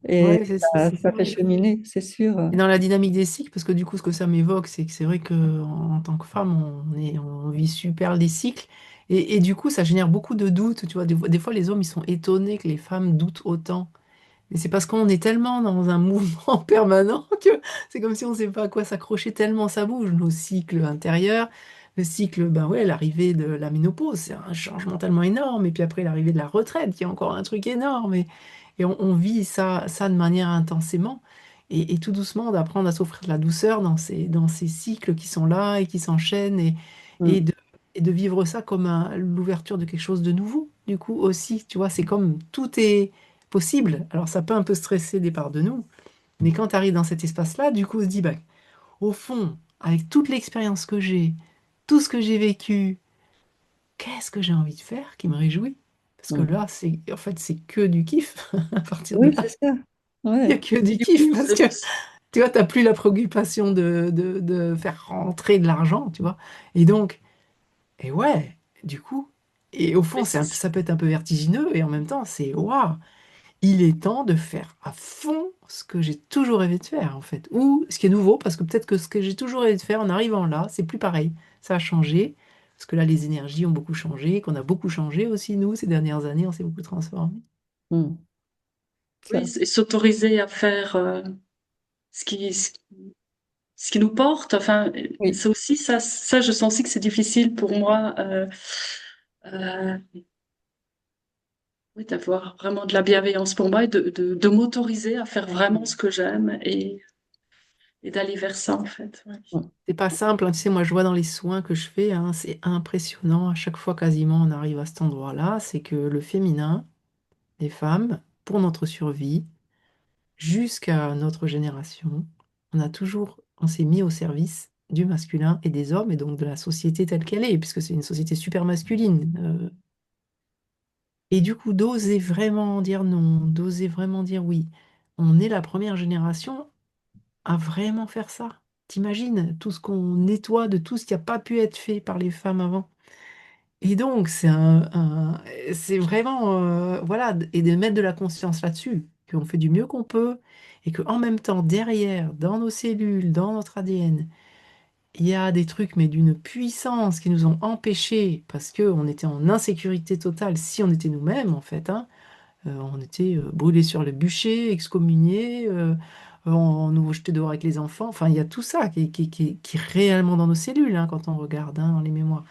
[SPEAKER 2] et
[SPEAKER 1] Ouais,
[SPEAKER 2] ça
[SPEAKER 1] c'est
[SPEAKER 2] fait
[SPEAKER 1] vrai.
[SPEAKER 2] cheminer, c'est sûr.
[SPEAKER 1] Et dans la dynamique des cycles, parce que du coup, ce que ça m'évoque, c'est que c'est vrai qu'en tant que femme, on vit super les cycles. Et du coup, ça génère beaucoup de doutes. Tu vois, des fois, les hommes, ils sont étonnés que les femmes doutent autant. Et c'est parce qu'on est tellement dans un mouvement permanent que c'est comme si on ne sait pas à quoi s'accrocher tellement ça bouge. Nos cycles intérieurs, le cycle, ben ouais, l'arrivée de la ménopause, c'est un changement tellement énorme. Et puis après, l'arrivée de la retraite, qui est encore un truc énorme. Et on vit ça de manière intensément. Et tout doucement, d'apprendre à s'offrir de la douceur dans ces cycles qui sont là et qui s'enchaînent.
[SPEAKER 2] Mm.
[SPEAKER 1] et de vivre ça comme l'ouverture de quelque chose de nouveau. Du coup, aussi, tu vois, c'est comme tout est possible. Alors, ça peut un peu stresser des parts de nous, mais quand tu arrives dans cet espace-là, du coup, on se dit, bah, au fond, avec toute l'expérience que j'ai, tout ce que j'ai vécu, qu'est-ce que j'ai envie de faire qui me réjouit? Parce que
[SPEAKER 2] Mm.
[SPEAKER 1] là, en fait, c'est que du kiff à partir de
[SPEAKER 2] Oui,
[SPEAKER 1] là.
[SPEAKER 2] c'est ça.
[SPEAKER 1] Il n'y a
[SPEAKER 2] Ouais.
[SPEAKER 1] que du
[SPEAKER 3] Du
[SPEAKER 1] kiff
[SPEAKER 3] coup,
[SPEAKER 1] parce que tu vois, tu n'as plus la préoccupation de faire rentrer de l'argent, tu vois. Et donc, et ouais, du coup, et au
[SPEAKER 3] mais
[SPEAKER 1] fond, ça peut être un peu vertigineux et en même temps, c'est waouh, il est temps de faire à fond ce que j'ai toujours rêvé de faire, en fait. Ou ce qui est nouveau, parce que peut-être que ce que j'ai toujours rêvé de faire en arrivant là, c'est plus pareil. Ça a changé, parce que là, les énergies ont beaucoup changé, qu'on a beaucoup changé aussi, nous, ces dernières années, on s'est beaucoup transformé.
[SPEAKER 2] Mm.
[SPEAKER 3] oui,
[SPEAKER 2] Ça,
[SPEAKER 3] et s'autoriser à faire ce qui, ce ce qui nous porte. Enfin,
[SPEAKER 2] oui.
[SPEAKER 3] c'est aussi ça, je sens aussi que c'est difficile pour moi. Euh, Oui, d'avoir vraiment de la bienveillance pour moi et de m'autoriser à faire vraiment ce que j'aime et d'aller vers ça, en fait. Ouais.
[SPEAKER 2] Mm.
[SPEAKER 1] C'est pas simple, hein. Tu sais, moi, je vois dans les soins que je fais, hein, c'est impressionnant. À chaque fois, quasiment, on arrive à cet endroit-là, c'est que le féminin, les femmes, pour notre survie, jusqu'à notre génération, on s'est mis au service du masculin et des hommes, et donc de la société telle qu'elle est, puisque c'est une société super masculine. Et du coup, d'oser vraiment dire non, d'oser vraiment dire oui. On est la première génération à vraiment faire ça. T'imagines tout ce qu'on nettoie de tout ce qui n'a pas pu être fait par les femmes avant. Et donc, c'est vraiment, voilà, et de mettre de la conscience là-dessus, qu'on fait du mieux qu'on peut, et qu'en même temps, derrière, dans nos cellules, dans notre ADN, il y a des trucs, mais d'une puissance qui nous ont empêchés, parce qu'on était en insécurité totale si on était nous-mêmes, en fait, hein. On était brûlés sur le bûcher, excommuniés, on nous jetait dehors avec les enfants. Enfin, il y a tout ça qui est réellement dans nos cellules, hein, quand on regarde, hein, dans les mémoires.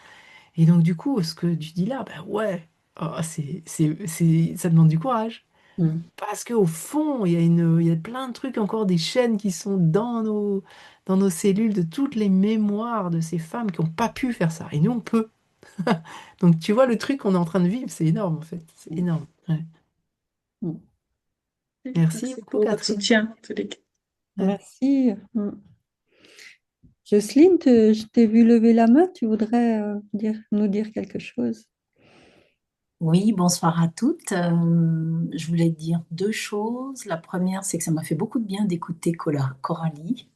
[SPEAKER 1] Et donc, du coup, ce que tu dis là, ben ouais, oh, ça demande du courage.
[SPEAKER 2] Mm.
[SPEAKER 1] Parce qu'au fond, il y a plein de trucs, encore des chaînes qui sont dans nos cellules, de toutes les mémoires de ces femmes qui n'ont pas pu faire ça. Et nous, on peut. Donc, tu vois, le truc qu'on est en train de vivre, c'est énorme, en fait. C'est énorme. Ouais.
[SPEAKER 2] Mm.
[SPEAKER 1] Merci
[SPEAKER 3] Merci
[SPEAKER 1] beaucoup,
[SPEAKER 3] pour votre
[SPEAKER 1] Catherine.
[SPEAKER 3] soutien, en tous les cas.
[SPEAKER 1] Ouais.
[SPEAKER 2] Merci. Mm. Jocelyne, je t'ai vu lever la main. Tu voudrais nous dire quelque chose?
[SPEAKER 4] Oui, bonsoir à toutes. Je voulais dire deux choses. La première, c'est que ça m'a fait beaucoup de bien d'écouter Coralie.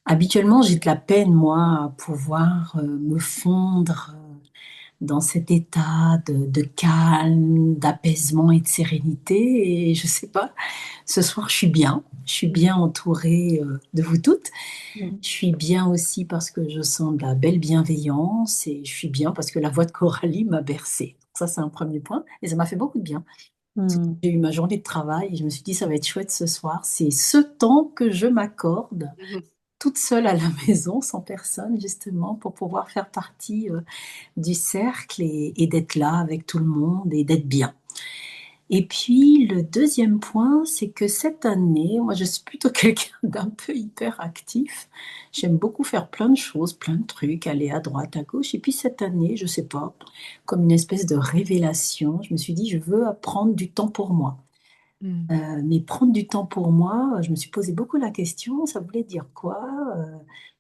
[SPEAKER 4] Habituellement, j'ai de la peine, moi, à pouvoir me fondre dans cet état de calme, d'apaisement et de sérénité. Et je sais pas, ce soir, je suis bien. Je suis bien entourée de vous toutes.
[SPEAKER 2] Mm.
[SPEAKER 4] Je suis bien aussi parce que je sens de la belle bienveillance et je suis bien parce que la voix de Coralie m'a bercée. Ça, c'est un premier point et ça m'a fait beaucoup de bien.
[SPEAKER 2] Mm.
[SPEAKER 4] J'ai eu ma journée de travail et je me suis dit, ça va être chouette ce soir. C'est ce temps que je m'accorde
[SPEAKER 1] Mhm.
[SPEAKER 4] toute seule à la maison, sans personne, justement, pour pouvoir faire partie du cercle et d'être là avec tout le monde et d'être bien. Et puis, le deuxième point, c'est que cette année, moi, je suis plutôt quelqu'un d'un peu hyperactif. J'aime beaucoup faire plein de choses, plein de trucs, aller à droite, à gauche. Et puis, cette année, je sais pas, comme une espèce de révélation, je me suis dit, je veux prendre du temps pour moi.
[SPEAKER 1] Mm.
[SPEAKER 4] Mais prendre du temps pour moi, je me suis posé beaucoup la question, ça voulait dire quoi?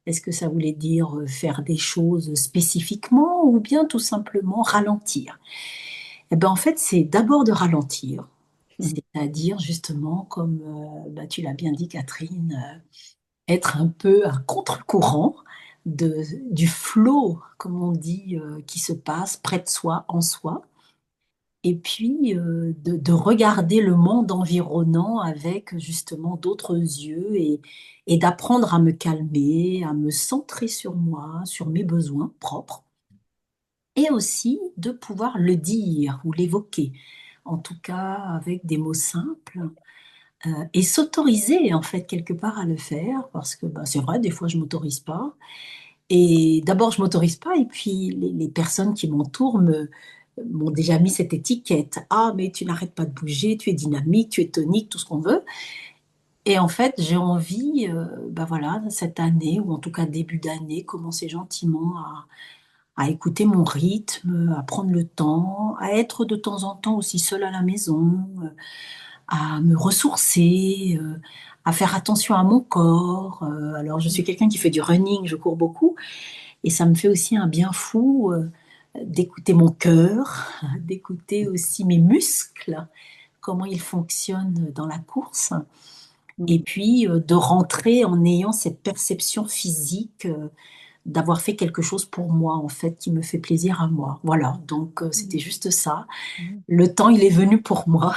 [SPEAKER 4] Est-ce que ça voulait dire faire des choses spécifiquement ou bien tout simplement ralentir? Eh ben, en fait, c'est d'abord de ralentir,
[SPEAKER 2] Mm.
[SPEAKER 4] c'est-à-dire justement, comme bah, tu l'as bien dit, Catherine, être un peu à contre-courant du flot, comme on dit, qui se passe près de soi, en soi, et puis de regarder le monde environnant avec justement d'autres yeux et d'apprendre à me calmer, à me centrer sur moi, sur mes besoins propres, et aussi de pouvoir le dire ou l'évoquer, en tout cas avec des mots simples, et s'autoriser en fait quelque part à le faire, parce que bah, c'est vrai, des fois je m'autorise pas. Et d'abord je m'autorise pas, et puis les personnes qui m'entourent m'ont déjà mis cette étiquette. Ah, mais tu n'arrêtes pas de bouger, tu es dynamique, tu es tonique, tout ce qu'on veut. Et en fait, j'ai envie, bah voilà, cette année, ou en tout cas début d'année, commencer gentiment à écouter mon rythme, à prendre le temps, à être de temps en temps aussi seule à la maison, à me ressourcer, à faire attention à mon corps. Alors, je suis quelqu'un qui fait du running, je cours beaucoup, et ça me fait aussi un bien fou d'écouter mon cœur, d'écouter aussi mes muscles, comment ils fonctionnent dans la course, et
[SPEAKER 2] Mm.
[SPEAKER 4] puis de rentrer en ayant cette perception physique d'avoir fait quelque chose pour moi, en fait, qui me fait plaisir à moi. Voilà, donc c'était juste ça. Le temps, il est venu pour moi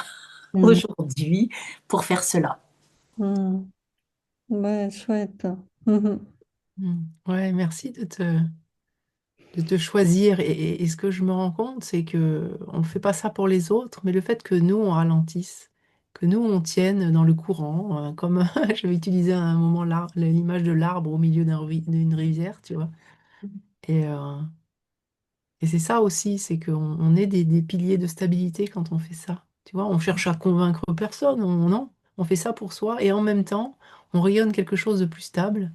[SPEAKER 2] Mm.
[SPEAKER 4] aujourd'hui pour faire cela.
[SPEAKER 2] Mm. Ouais, chouette. Mhm.
[SPEAKER 1] Ouais, merci de te choisir. Et ce que je me rends compte, c'est que on ne fait pas ça pour les autres, mais le fait que nous, on ralentisse, que nous, on tienne dans le courant, comme j'avais utilisé à un moment l'image de l'arbre au milieu d'une rivière, tu vois. Et, euh, et c'est ça aussi, c'est qu'on est des piliers de stabilité quand on fait ça. Tu vois, on cherche à convaincre personne, non, on fait ça pour soi et en même temps, on rayonne quelque chose de plus stable,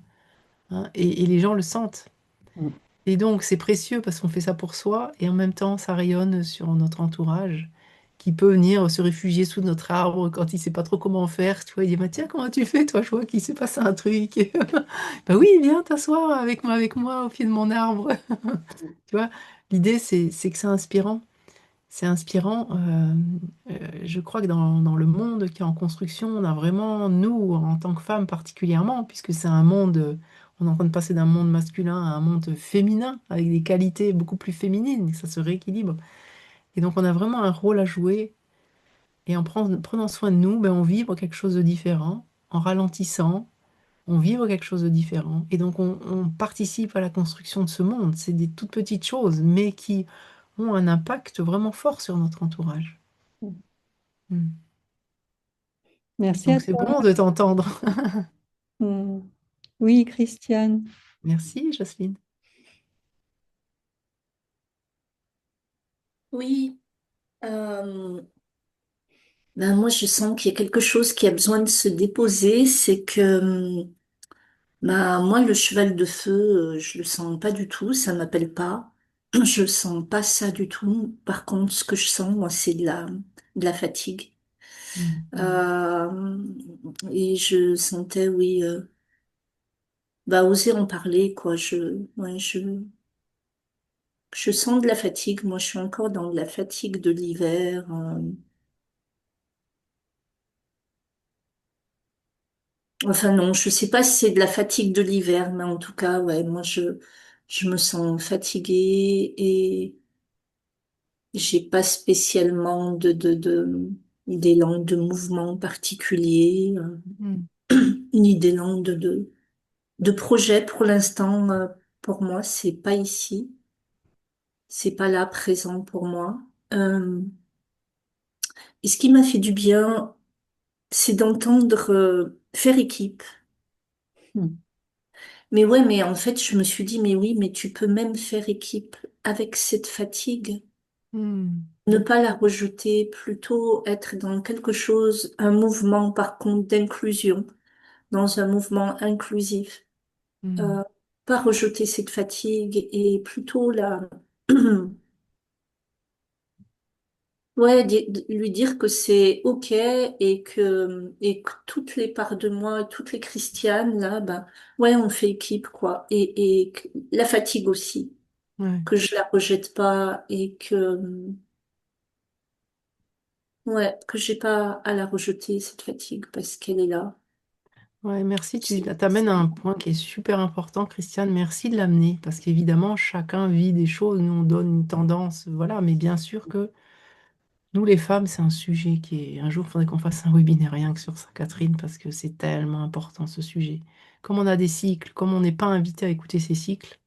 [SPEAKER 1] hein, et les gens le sentent.
[SPEAKER 2] Mm.
[SPEAKER 1] Et donc, c'est précieux parce qu'on fait ça pour soi et en même temps, ça rayonne sur notre entourage qui peut venir se réfugier sous notre arbre quand il sait pas trop comment faire. Tu vois, il dit, bah, tiens, comment tu fais, toi? Je vois qu'il s'est passé un truc. Bah oui, viens t'asseoir avec moi au pied de mon arbre. Tu vois, l'idée, c'est que c'est inspirant. C'est inspirant. Je crois que dans le monde qui est en construction, on a vraiment, nous, en tant que femmes particulièrement, puisque c'est un monde, on est en train de passer d'un monde masculin à un monde féminin, avec des qualités beaucoup plus féminines, ça se rééquilibre. Et donc, on a vraiment un rôle à jouer. Et en prenant soin de nous, ben, on vit quelque chose de différent. En ralentissant, on vit quelque chose de différent. Et donc, on participe à la construction de ce monde. C'est des toutes petites choses, mais qui ont un impact vraiment fort sur notre entourage. Mm.
[SPEAKER 2] Merci à
[SPEAKER 1] Donc c'est
[SPEAKER 2] toi.
[SPEAKER 1] bon de t'entendre.
[SPEAKER 2] Mm. Oui, Christiane.
[SPEAKER 1] Merci, Jocelyne.
[SPEAKER 5] Oui, euh, ben moi je sens qu'il y a quelque chose qui a besoin de se déposer, c'est que bah, moi le cheval de feu, je le sens pas du tout, ça m'appelle pas. Je sens pas ça du tout. Par contre, ce que je sens, moi, c'est de la fatigue.
[SPEAKER 1] Mm.
[SPEAKER 5] Euh, et je sentais, oui, bah oser en parler, quoi. Ouais, je sens de la fatigue. Moi, je suis encore dans de la fatigue de l'hiver. Enfin non, je sais pas si c'est de la fatigue de l'hiver, mais en tout cas, ouais, je me sens fatiguée et j'ai pas spécialement d'élan de mouvement particulier,
[SPEAKER 1] Mm.
[SPEAKER 5] ni d'élan de projet pour l'instant. Pour moi, c'est pas ici, c'est pas là présent pour moi. Euh, et ce qui m'a fait du bien, c'est d'entendre faire équipe.
[SPEAKER 2] Mm.
[SPEAKER 5] Mais ouais, mais en fait, je me suis dit, mais oui, mais tu peux même faire équipe avec cette fatigue.
[SPEAKER 1] Mm.
[SPEAKER 5] Ne pas la rejeter, plutôt être dans quelque chose, un mouvement par contre d'inclusion, dans un mouvement inclusif.
[SPEAKER 1] Mm.
[SPEAKER 5] Euh, Pas rejeter cette fatigue et plutôt la, ouais, lui dire que c'est OK et que toutes les parts de moi, toutes les Christianes, là, ben, ouais, on fait équipe, quoi. Et que la fatigue aussi,
[SPEAKER 1] Ouais.
[SPEAKER 5] que je la rejette pas et que, ouais, que j'ai pas à la rejeter, cette fatigue, parce qu'elle est là.
[SPEAKER 1] Ouais, merci. Tu
[SPEAKER 5] C'est-
[SPEAKER 1] t'amènes à un point qui est super important, Christiane. Merci de l'amener parce qu'évidemment, chacun vit des choses. Nous, on donne une tendance, voilà. Mais bien sûr que nous, les femmes, c'est un sujet qui est. Un jour, il faudrait qu'on fasse un webinaire rien que sur ça, Catherine, parce que c'est tellement important ce sujet. Comme on a des cycles, comme on n'est pas invité à écouter ces cycles,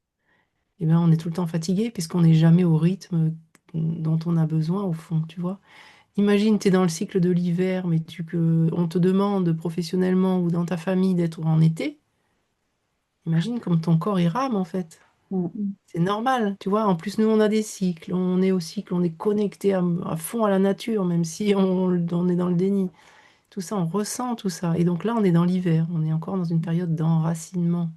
[SPEAKER 1] eh ben, on est tout le temps fatigué puisqu'on n'est jamais au rythme dont on a besoin au fond, tu vois. Imagine, tu es dans le cycle de l'hiver, mais on te demande professionnellement ou dans ta famille d'être en été. Imagine comme ton corps il rame en fait.
[SPEAKER 2] Mm.
[SPEAKER 1] C'est normal, tu vois. En plus, nous, on a des cycles. On est au cycle, on est connecté à fond à la nature, même si on est dans le déni. Tout ça, on ressent tout ça. Et donc là, on est dans l'hiver. On est encore dans une période d'enracinement.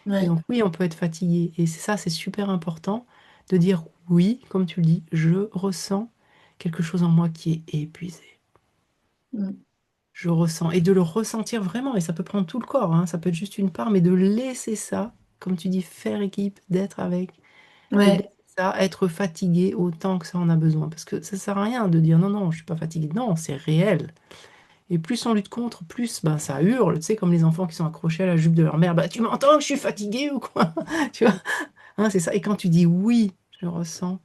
[SPEAKER 1] Et
[SPEAKER 5] Ouais,
[SPEAKER 1] donc, oui, on peut être fatigué. Et c'est ça, c'est super important. de dire oui, comme tu le dis, je ressens quelque chose en moi qui est épuisé.
[SPEAKER 5] Mm.
[SPEAKER 1] Je ressens. Et de le ressentir vraiment, et ça peut prendre tout le corps, hein, ça peut être juste une part, mais de laisser ça, comme tu dis, faire équipe, d'être avec, et de laisser
[SPEAKER 5] Ouais,
[SPEAKER 1] ça, être fatigué autant que ça en a besoin. Parce que ça sert à rien de dire non, non, je suis pas fatigué. Non, c'est réel. Et plus on lutte contre, plus ben, ça hurle, tu sais, comme les enfants qui sont accrochés à la jupe de leur mère. Bah, tu m'entends que je suis fatigué ou quoi? Tu vois? Hein, c'est ça. Et quand tu dis oui, je ressens.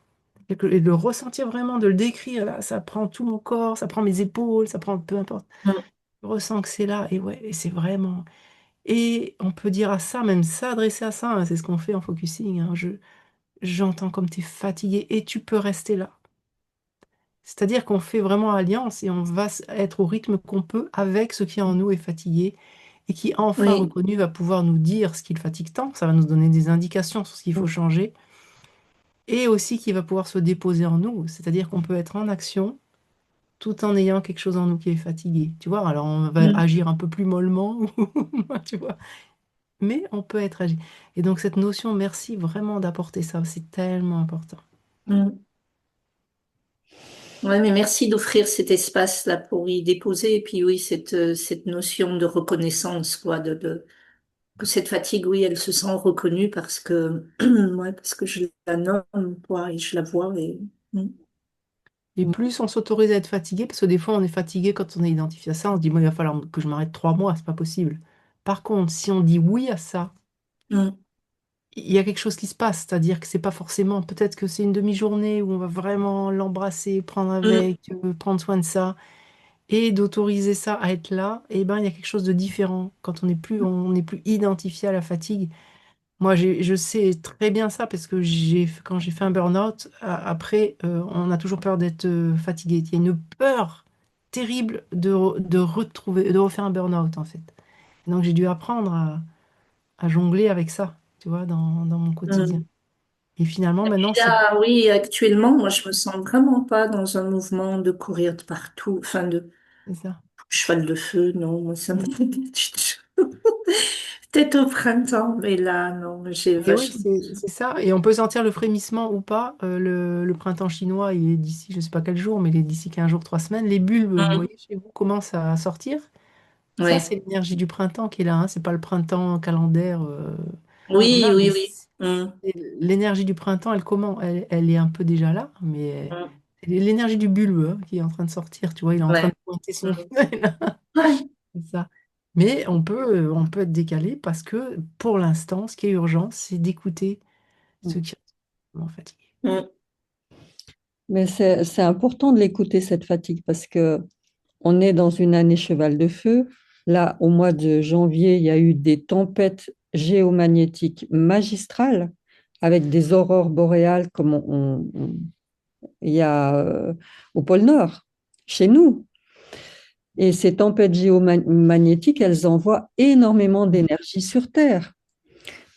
[SPEAKER 1] Et de le ressentir vraiment, de le décrire, là, ça prend tout mon corps, ça prend mes épaules, ça prend peu importe.
[SPEAKER 5] mm,
[SPEAKER 1] Je ressens que c'est là, et ouais, et c'est vraiment. Et on peut dire à ça, même s'adresser à ça, hein, c'est ce qu'on fait en focusing. Hein, j'entends comme tu es fatigué et tu peux rester là. C'est-à-dire qu'on fait vraiment alliance et on va être au rythme qu'on peut avec ce qui en nous est fatigué et qui, enfin
[SPEAKER 5] oui,
[SPEAKER 1] reconnu, va pouvoir nous dire ce qui le fatigue tant. Ça va nous donner des indications sur ce qu'il faut
[SPEAKER 5] mm,
[SPEAKER 1] changer et aussi qui va pouvoir se déposer en nous. C'est-à-dire qu'on peut être en action tout en ayant quelque chose en nous qui est fatigué. Tu vois, alors on va
[SPEAKER 5] mm,
[SPEAKER 1] agir un peu plus mollement, tu vois, mais on peut être agi. Et donc cette notion, merci vraiment d'apporter ça, c'est tellement important.
[SPEAKER 5] mm. Ouais, mais merci d'offrir cet espace-là pour y déposer. Et puis oui, cette notion de reconnaissance, quoi, que cette fatigue, oui, elle se sent reconnue parce que, ouais, parce que je la nomme, quoi, et je la vois. Et, mm,
[SPEAKER 1] Et plus on s'autorise à être fatigué, parce que des fois on est fatigué quand on est identifié à ça, on se dit, moi, il va falloir que je m'arrête 3 mois, c'est pas possible. Par contre, si on dit oui à ça,
[SPEAKER 5] mm,
[SPEAKER 1] il y a quelque chose qui se passe, c'est-à-dire que c'est pas forcément, peut-être que c'est une demi-journée où on va vraiment l'embrasser, prendre
[SPEAKER 5] mm,
[SPEAKER 1] avec, prendre soin de ça, et d'autoriser ça à être là, et ben il y a quelque chose de différent quand on n'est plus identifié à la fatigue. Moi, je sais très bien ça parce que quand j'ai fait un burn-out, après, on a toujours peur d'être fatigué. Il y a une peur terrible de retrouver, de refaire un burn-out, en fait. Donc, j'ai dû apprendre à jongler avec ça, tu vois, dans mon quotidien.
[SPEAKER 5] mm.
[SPEAKER 1] Et finalement,
[SPEAKER 5] Et puis
[SPEAKER 1] maintenant, c'est
[SPEAKER 5] là, oui, actuellement, moi, je me sens vraiment pas dans un mouvement de courir de partout, enfin, de
[SPEAKER 1] c'est ça.
[SPEAKER 5] cheval de feu, non, moi, ça me
[SPEAKER 1] Mm.
[SPEAKER 5] peut-être au printemps, mais là, non, j'ai
[SPEAKER 1] Et oui,
[SPEAKER 5] vachement.
[SPEAKER 1] c'est ça. Et on peut sentir le frémissement ou pas. Le printemps chinois, il est d'ici, je sais pas quel jour, mais il est d'ici 15 jours, 3 semaines. Les bulbes, vous
[SPEAKER 5] Mm.
[SPEAKER 1] voyez, chez vous, commencent à sortir. Ça, c'est
[SPEAKER 5] Ouais.
[SPEAKER 1] l'énergie du printemps qui est là, hein. C'est pas le printemps calendaire.
[SPEAKER 5] Oui,
[SPEAKER 1] Voilà, mais
[SPEAKER 5] oui, oui. Mm.
[SPEAKER 1] l'énergie du printemps, elle est un peu déjà là, mais
[SPEAKER 5] Mm.
[SPEAKER 1] c'est l'énergie du bulbe hein, qui est en train de sortir. Tu vois, il est en train
[SPEAKER 5] Ouais.
[SPEAKER 1] de pointer son
[SPEAKER 5] Mm.
[SPEAKER 1] feu, là.
[SPEAKER 5] Ouais.
[SPEAKER 1] C'est ça. Mais on peut être décalé parce que pour l'instant, ce qui est urgent, c'est d'écouter ceux qui sont vraiment fatigués.
[SPEAKER 5] Mm.
[SPEAKER 2] Mais c'est important de l'écouter, cette fatigue, parce que on est dans une année cheval de feu. Là, au mois de janvier, il y a eu des tempêtes géomagnétiques magistrales avec des aurores boréales comme il y a au pôle Nord, chez nous. Et ces tempêtes géomagnétiques, elles envoient énormément d'énergie sur Terre.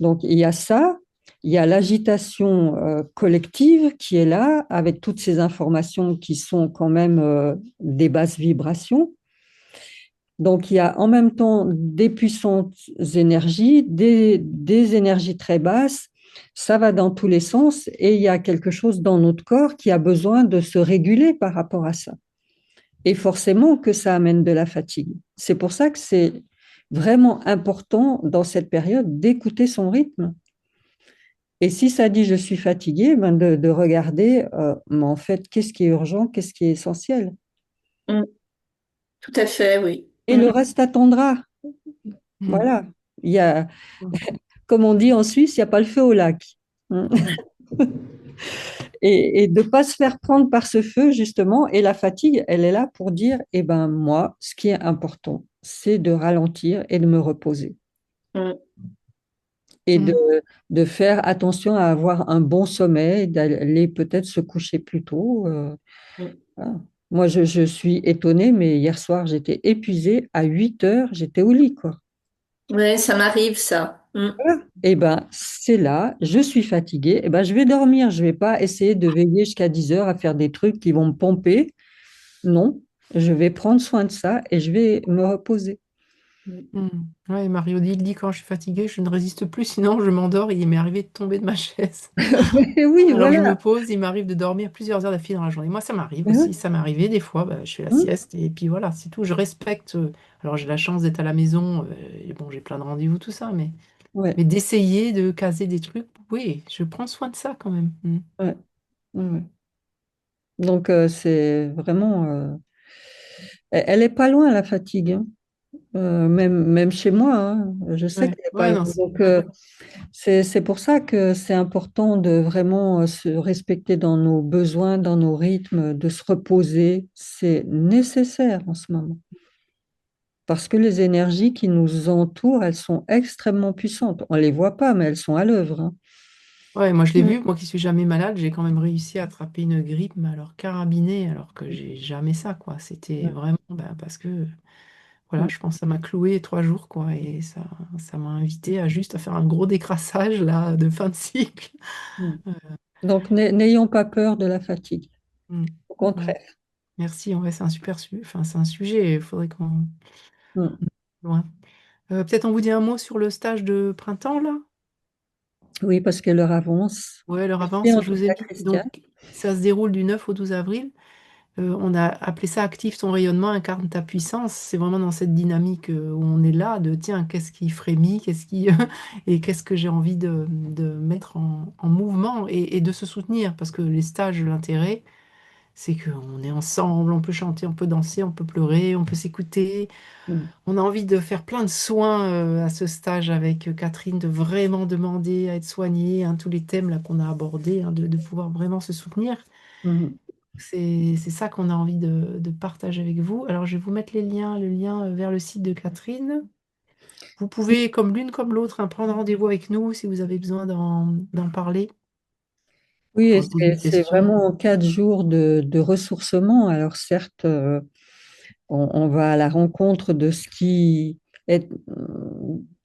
[SPEAKER 2] Donc, il y a ça, il y a l'agitation collective qui est là, avec toutes ces informations qui sont quand même des basses vibrations. Donc, il y a en même temps des puissantes énergies, des énergies très basses. Ça va dans tous les sens et il y a quelque chose dans notre corps qui a besoin de se réguler par rapport à ça. Et forcément que ça amène de la fatigue. C'est pour ça que c'est vraiment important dans cette période d'écouter son rythme. Et si ça dit je suis fatigué, ben de regarder, mais en fait, qu'est-ce qui est urgent, qu'est-ce qui est essentiel.
[SPEAKER 5] Mm. Tout à fait, oui.
[SPEAKER 2] Et
[SPEAKER 5] Mm.
[SPEAKER 2] le reste attendra.
[SPEAKER 1] Mm.
[SPEAKER 2] Voilà. Il y a,
[SPEAKER 1] Mm.
[SPEAKER 2] comme on dit en Suisse, il n'y a pas le feu au lac. Hein. Et de ne pas se faire prendre par ce feu, justement. Et la fatigue, elle est là pour dire, eh ben, moi, ce qui est important, c'est de ralentir et de me reposer.
[SPEAKER 5] Mm.
[SPEAKER 2] Et
[SPEAKER 1] Mm.
[SPEAKER 2] de faire attention à avoir un bon sommeil, d'aller peut-être se coucher plus tôt.
[SPEAKER 5] Mm.
[SPEAKER 2] Voilà. Moi, je suis étonnée, mais hier soir, j'étais épuisée. À 8 heures, j'étais au lit, quoi.
[SPEAKER 5] Ouais, ça m'arrive, ça. Mm.
[SPEAKER 2] Voilà. Eh ben, c'est là, je suis fatiguée. Eh ben, je vais dormir. Je vais pas essayer de veiller jusqu'à 10 heures à faire des trucs qui vont me pomper. Non, je vais prendre soin de ça et je vais me reposer.
[SPEAKER 1] Hmm. Ouais, Mario dit, il dit quand je suis fatiguée, je ne résiste plus, sinon je m'endors. Il m'est arrivé de tomber de ma chaise.
[SPEAKER 2] Mais oui,
[SPEAKER 1] Alors je me
[SPEAKER 2] voilà.
[SPEAKER 1] pose, il m'arrive de dormir plusieurs heures d'affilée dans la journée. Moi, ça m'arrive
[SPEAKER 2] Mais ouais.
[SPEAKER 1] aussi, ça m'est arrivé des fois. Bah, je fais la
[SPEAKER 2] Hum,
[SPEAKER 1] sieste et puis voilà, c'est tout. Je respecte. Alors j'ai la chance d'être à la maison. Et bon, j'ai plein de rendez-vous, tout ça,
[SPEAKER 2] ouais,
[SPEAKER 1] mais d'essayer de caser des trucs, oui, je prends soin de ça quand même. Hmm.
[SPEAKER 2] ouais, ouais, ouais. Donc, c'est vraiment. Elle est pas loin, la fatigue, hein. Même chez moi, hein, je sais
[SPEAKER 1] Ouais,
[SPEAKER 2] qu'elle est pas
[SPEAKER 1] ouais,
[SPEAKER 2] loin.
[SPEAKER 1] non,
[SPEAKER 2] Donc,
[SPEAKER 1] ouais.
[SPEAKER 2] c'est pour ça que c'est important de vraiment se respecter dans nos besoins, dans nos rythmes, de se reposer. C'est nécessaire en ce moment. Parce que les énergies qui nous entourent, elles sont extrêmement puissantes. On ne les voit pas, mais elles sont à l'œuvre, hein.
[SPEAKER 1] Ouais, moi je l'ai
[SPEAKER 2] Mm.
[SPEAKER 1] vu, moi qui suis jamais malade, j'ai quand même réussi à attraper une grippe, mais alors carabinée, alors que j'ai jamais ça, quoi. C'était
[SPEAKER 2] Ouais,
[SPEAKER 1] vraiment bah, parce que, voilà,
[SPEAKER 2] ouais,
[SPEAKER 1] je pense que ça m'a cloué 3 jours, quoi, et ça m'a invité à juste à faire un gros décrassage, là, de fin de cycle.
[SPEAKER 2] mm.
[SPEAKER 1] Euh,
[SPEAKER 2] Donc, n'ayons pas peur de la fatigue.
[SPEAKER 1] mm,
[SPEAKER 2] Au
[SPEAKER 1] ouais.
[SPEAKER 2] contraire.
[SPEAKER 1] Merci, ouais, c'est un enfin, c'est un sujet, il faudrait qu'on...
[SPEAKER 2] Mm.
[SPEAKER 1] Loin. Peut-être on vous dit un mot sur le stage de printemps, là?
[SPEAKER 2] Oui, parce que l'heure avance.
[SPEAKER 1] Ouais, leur
[SPEAKER 2] Merci
[SPEAKER 1] avance,
[SPEAKER 2] en
[SPEAKER 1] je
[SPEAKER 2] tout
[SPEAKER 1] vous ai
[SPEAKER 2] cas,
[SPEAKER 1] mis.
[SPEAKER 2] Christian.
[SPEAKER 1] Donc, ça se déroule du 9 au 12 avril. On a appelé ça Active ton rayonnement, incarne ta puissance. C'est vraiment dans cette dynamique où on est là, de tiens, qu'est-ce qui frémit, qu'est-ce qui et qu'est-ce que j'ai envie de mettre en mouvement et de se soutenir. Parce que les stages, l'intérêt, c'est qu'on est ensemble, on peut chanter, on peut danser, on peut pleurer, on peut s'écouter.
[SPEAKER 2] Mm.
[SPEAKER 1] On a envie de faire plein de soins à ce stage avec Catherine, de vraiment demander à être soignée, hein, tous les thèmes là qu'on a abordés, hein, de pouvoir vraiment se soutenir.
[SPEAKER 2] Mm.
[SPEAKER 1] C'est ça qu'on a envie de partager avec vous. Alors, je vais vous mettre le lien vers le site de Catherine. Vous pouvez, comme l'une comme l'autre, hein, prendre rendez-vous avec nous si vous avez besoin d'en parler,
[SPEAKER 2] Oui, et
[SPEAKER 1] pour poser des
[SPEAKER 2] c'est
[SPEAKER 1] questions.
[SPEAKER 2] vraiment 4 jours de ressourcement. Alors certes, on va à la rencontre de ce qui est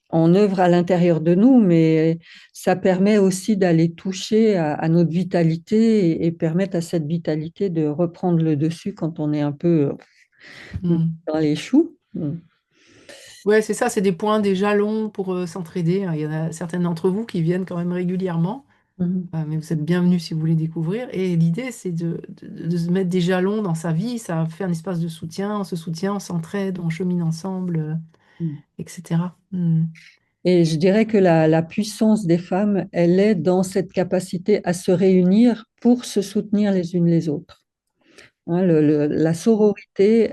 [SPEAKER 2] en œuvre à l'intérieur de nous, mais ça permet aussi d'aller toucher à notre vitalité et permettre à cette vitalité de reprendre le dessus quand on est un peu
[SPEAKER 1] Hmm.
[SPEAKER 2] dans les choux. Mm.
[SPEAKER 1] Ouais, c'est ça, c'est des points, des jalons pour s'entraider, hein. Il y en a certaines d'entre vous qui viennent quand même régulièrement,
[SPEAKER 2] Mhm.
[SPEAKER 1] mais vous êtes bienvenus si vous voulez découvrir. Et l'idée, c'est de se mettre des jalons dans sa vie. Ça fait un espace de soutien, on s'entraide, on chemine ensemble,
[SPEAKER 2] Mm.
[SPEAKER 1] etc. Hmm.
[SPEAKER 2] Et je dirais que la puissance des femmes, elle est dans cette capacité à se réunir pour se soutenir les unes les autres. Hein, la sororité,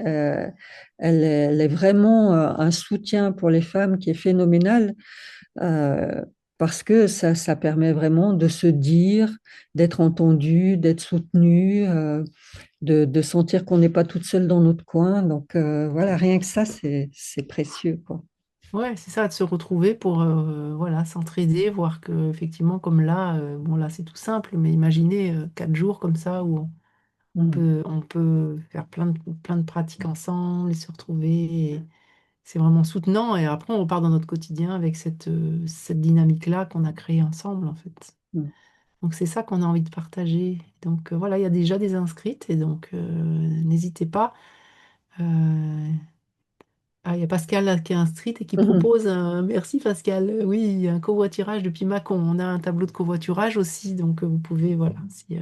[SPEAKER 2] elle est vraiment un soutien pour les femmes qui est phénoménal, euh, parce que ça permet vraiment de se dire, d'être entendu, d'être soutenu, de sentir qu'on n'est pas toute seule dans notre coin. Donc voilà, rien que ça, c'est précieux, quoi.
[SPEAKER 1] Ouais, c'est ça, de se retrouver pour voilà, s'entraider, voir que effectivement, comme là, bon là c'est tout simple, mais imaginez 4 jours comme ça où
[SPEAKER 2] Mm.
[SPEAKER 1] on peut faire plein de pratiques ensemble et se retrouver. Et c'est vraiment soutenant et après on repart dans notre quotidien avec cette dynamique-là qu'on a créée ensemble en fait.
[SPEAKER 2] Mm.
[SPEAKER 1] Donc c'est ça qu'on a envie de partager. Donc voilà, il y a déjà des inscrites et donc n'hésitez pas. Euh, Ah, il y a Pascal là, qui est inscrite et qui
[SPEAKER 2] Mhm.
[SPEAKER 1] propose un... Merci Pascal. Oui, un covoiturage depuis Mâcon. On a un tableau de covoiturage aussi, donc vous pouvez, voilà. Si,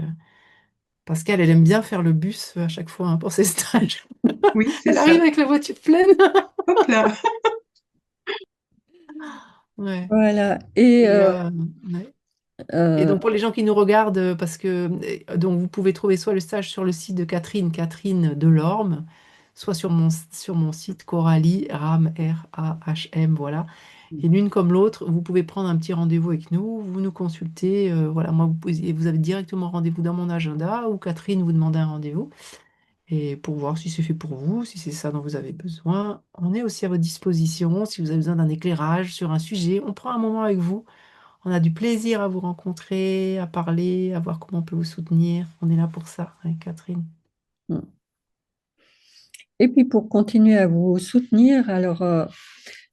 [SPEAKER 1] Pascal, elle aime bien faire le bus à chaque fois, hein, pour ses stages.
[SPEAKER 6] Oui, c'est
[SPEAKER 1] Elle arrive
[SPEAKER 6] ça.
[SPEAKER 1] avec la voiture pleine.
[SPEAKER 6] Hop là.
[SPEAKER 1] Ouais.
[SPEAKER 2] Voilà. Et
[SPEAKER 1] Et, ouais. Et
[SPEAKER 2] euh,
[SPEAKER 1] donc pour les gens qui nous regardent, parce que donc vous pouvez trouver soit le stage sur le site de Catherine, Catherine Delorme, soit sur mon site Coralie, Ram, R-A-H-M, voilà. Et l'une comme l'autre, vous pouvez prendre un petit rendez-vous avec nous, vous nous consultez, voilà, moi vous avez directement rendez-vous dans mon agenda ou Catherine vous demandez un rendez-vous et pour voir si c'est fait pour vous, si c'est ça dont vous avez besoin. On est aussi à votre disposition si vous avez besoin d'un éclairage sur un sujet, on prend un moment avec vous. On a du plaisir à vous rencontrer, à parler, à voir comment on peut vous soutenir. On est là pour ça, avec Catherine.
[SPEAKER 2] et puis pour continuer à vous soutenir, alors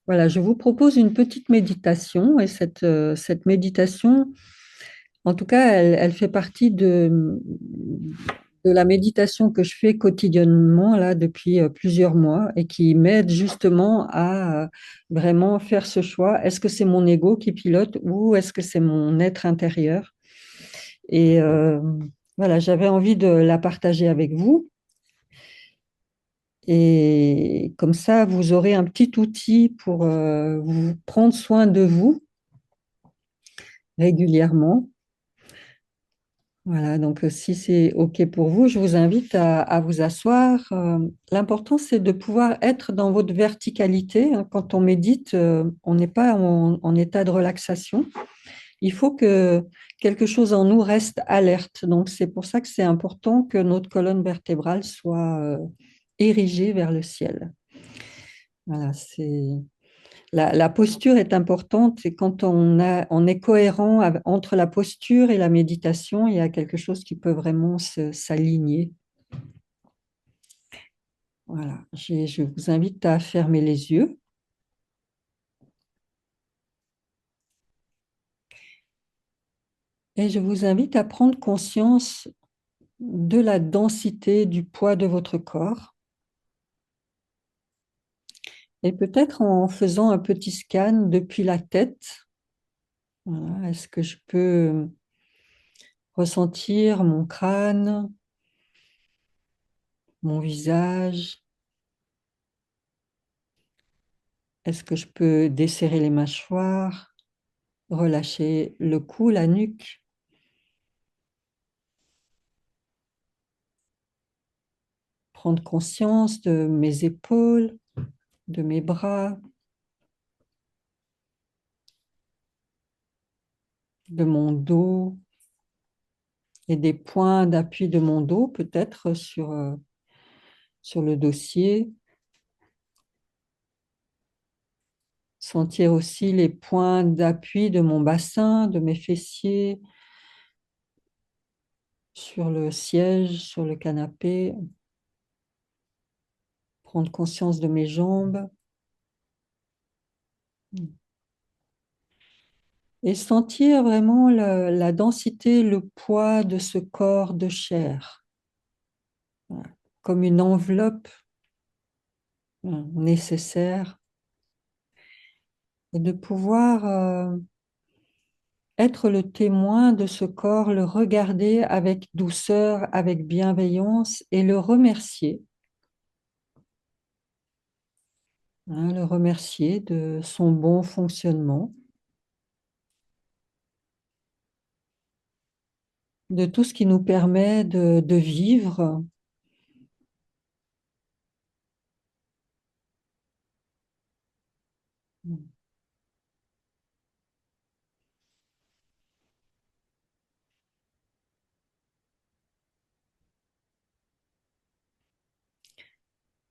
[SPEAKER 2] voilà, je vous propose une petite méditation et cette méditation, en tout cas, elle fait partie de de la méditation que je fais quotidiennement là depuis plusieurs mois et qui m'aide justement à vraiment faire ce choix. Est-ce que c'est mon ego qui pilote ou est-ce que c'est mon être intérieur? Et voilà, j'avais envie de la partager avec vous. Et comme ça, vous aurez un petit outil pour vous prendre soin de vous régulièrement. Voilà, donc si c'est OK pour vous, je vous invite à vous asseoir. L'important, c'est de pouvoir être dans votre verticalité, hein. Quand on médite, on n'est pas en état de relaxation. Il faut que quelque chose en nous reste alerte. Donc, c'est pour ça que c'est important que notre colonne vertébrale soit érigée vers le ciel. Voilà, la posture est importante et quand on est cohérent entre la posture et la méditation, il y a quelque chose qui peut vraiment s'aligner. Voilà, je vous invite à fermer les yeux. Et je vous invite à prendre conscience de la densité du poids de votre corps. Et peut-être en faisant un petit scan depuis la tête. Voilà, est-ce que je peux ressentir mon crâne, mon visage? Est-ce que je peux desserrer les mâchoires, relâcher le cou, la nuque? Prendre conscience de mes épaules, de mes bras, de mon dos et des points d'appui de mon dos, peut-être sur le dossier. Sentir aussi les points d'appui de mon bassin, de mes fessiers, sur le siège, sur le canapé. Prendre conscience de mes jambes. Et sentir vraiment la densité, le poids de ce corps de chair. Voilà. Comme une enveloppe nécessaire. Et de pouvoir être le témoin de ce corps, le regarder avec douceur, avec bienveillance et le remercier. Hein, le remercier de son bon fonctionnement, de tout ce qui nous permet de vivre.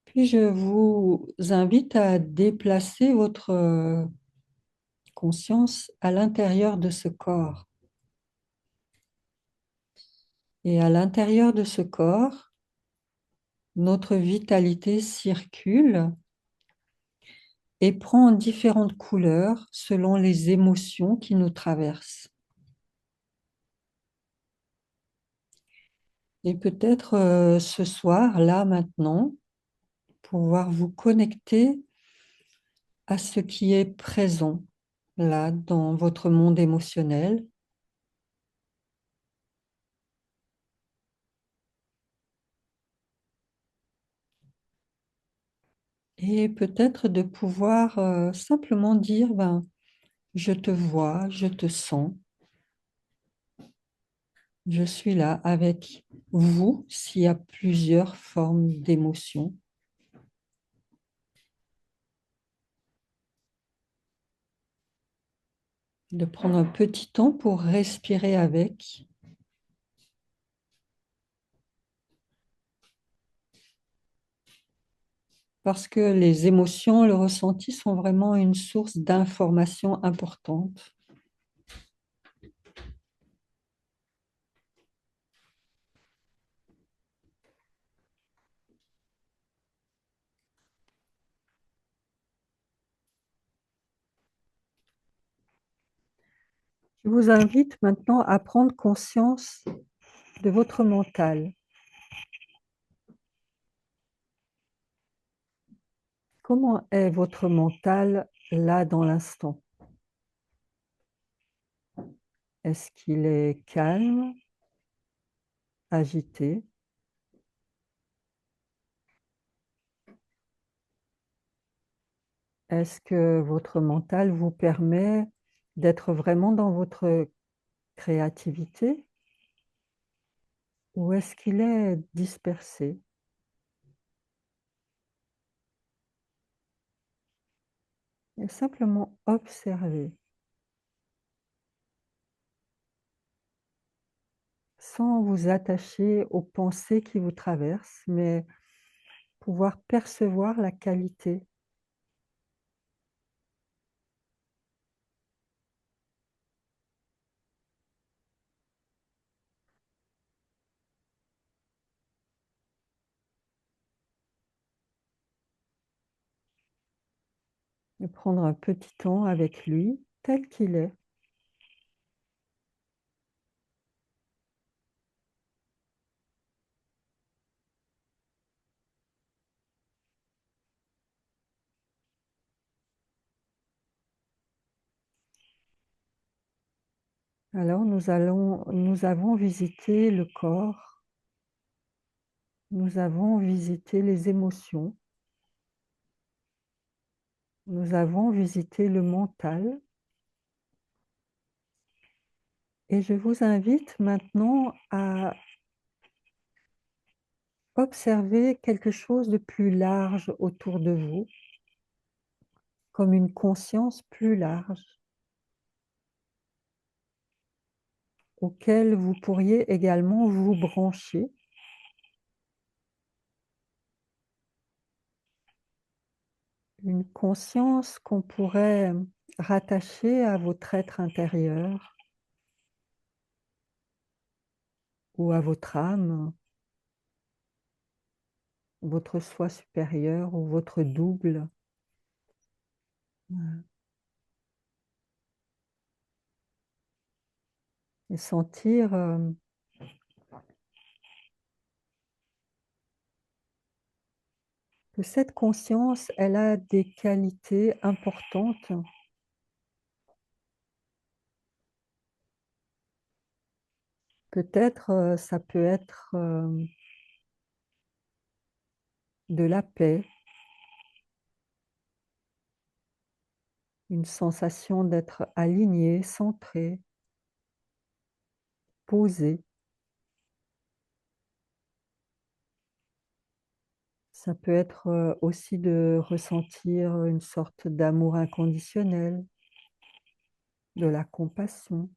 [SPEAKER 2] Puis je vous invite à déplacer votre conscience à l'intérieur de ce corps. Et à l'intérieur de ce corps, notre vitalité circule et prend différentes couleurs selon les émotions qui nous traversent. Et peut-être ce soir, là, maintenant, pouvoir vous connecter à ce qui est présent, là, dans votre monde émotionnel. Et peut-être de pouvoir simplement dire, ben, je te vois, je te sens, je suis là avec vous s'il y a plusieurs formes d'émotions. De prendre un petit temps pour respirer avec. Parce que les émotions, le ressenti sont vraiment une source d'information importante. Je vous invite maintenant à prendre conscience de votre mental. Comment est votre mental là dans l'instant? Est-ce qu'il est calme, agité? Est-ce que votre mental vous permet d'être vraiment dans votre créativité ou est-ce qu'il est dispersé? Et simplement observer, sans vous attacher aux pensées qui vous traversent, mais pouvoir percevoir la qualité et prendre un petit temps avec lui tel qu'il est. Alors nous avons visité le corps, nous avons visité les émotions, nous avons visité le mental et je vous invite maintenant à observer quelque chose de plus large autour de vous, comme une conscience plus large, auquel vous pourriez également vous brancher. Une conscience qu'on pourrait rattacher à votre être intérieur ou à votre âme, votre soi supérieur ou votre double. Et sentir que cette conscience, elle a des qualités importantes. Peut-être ça peut être de la paix, une sensation d'être aligné, centré, posé. Ça peut être aussi de ressentir une sorte d'amour inconditionnel, de la compassion.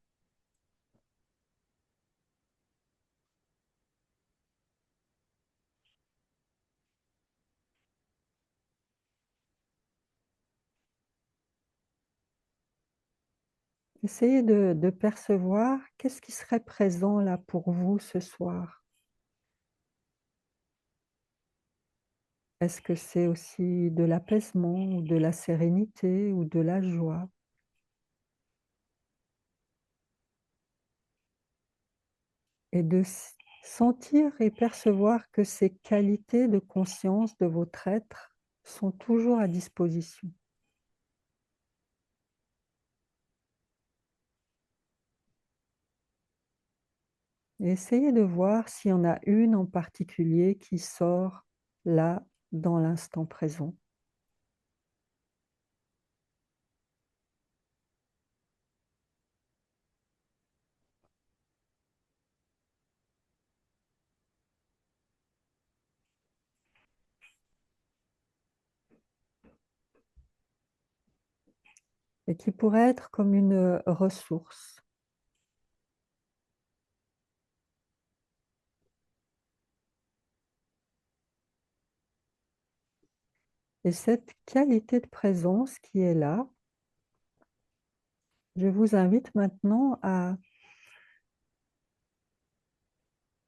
[SPEAKER 2] Essayez de percevoir qu'est-ce qui serait présent là pour vous ce soir. Est-ce que c'est aussi de l'apaisement ou de la sérénité ou de la joie? Et de sentir et percevoir que ces qualités de conscience de votre être sont toujours à disposition. Et essayez de voir s'il y en a une en particulier qui sort là, dans l'instant présent. Et qui pourrait être comme une ressource. Et cette qualité de présence qui est là, je vous invite maintenant à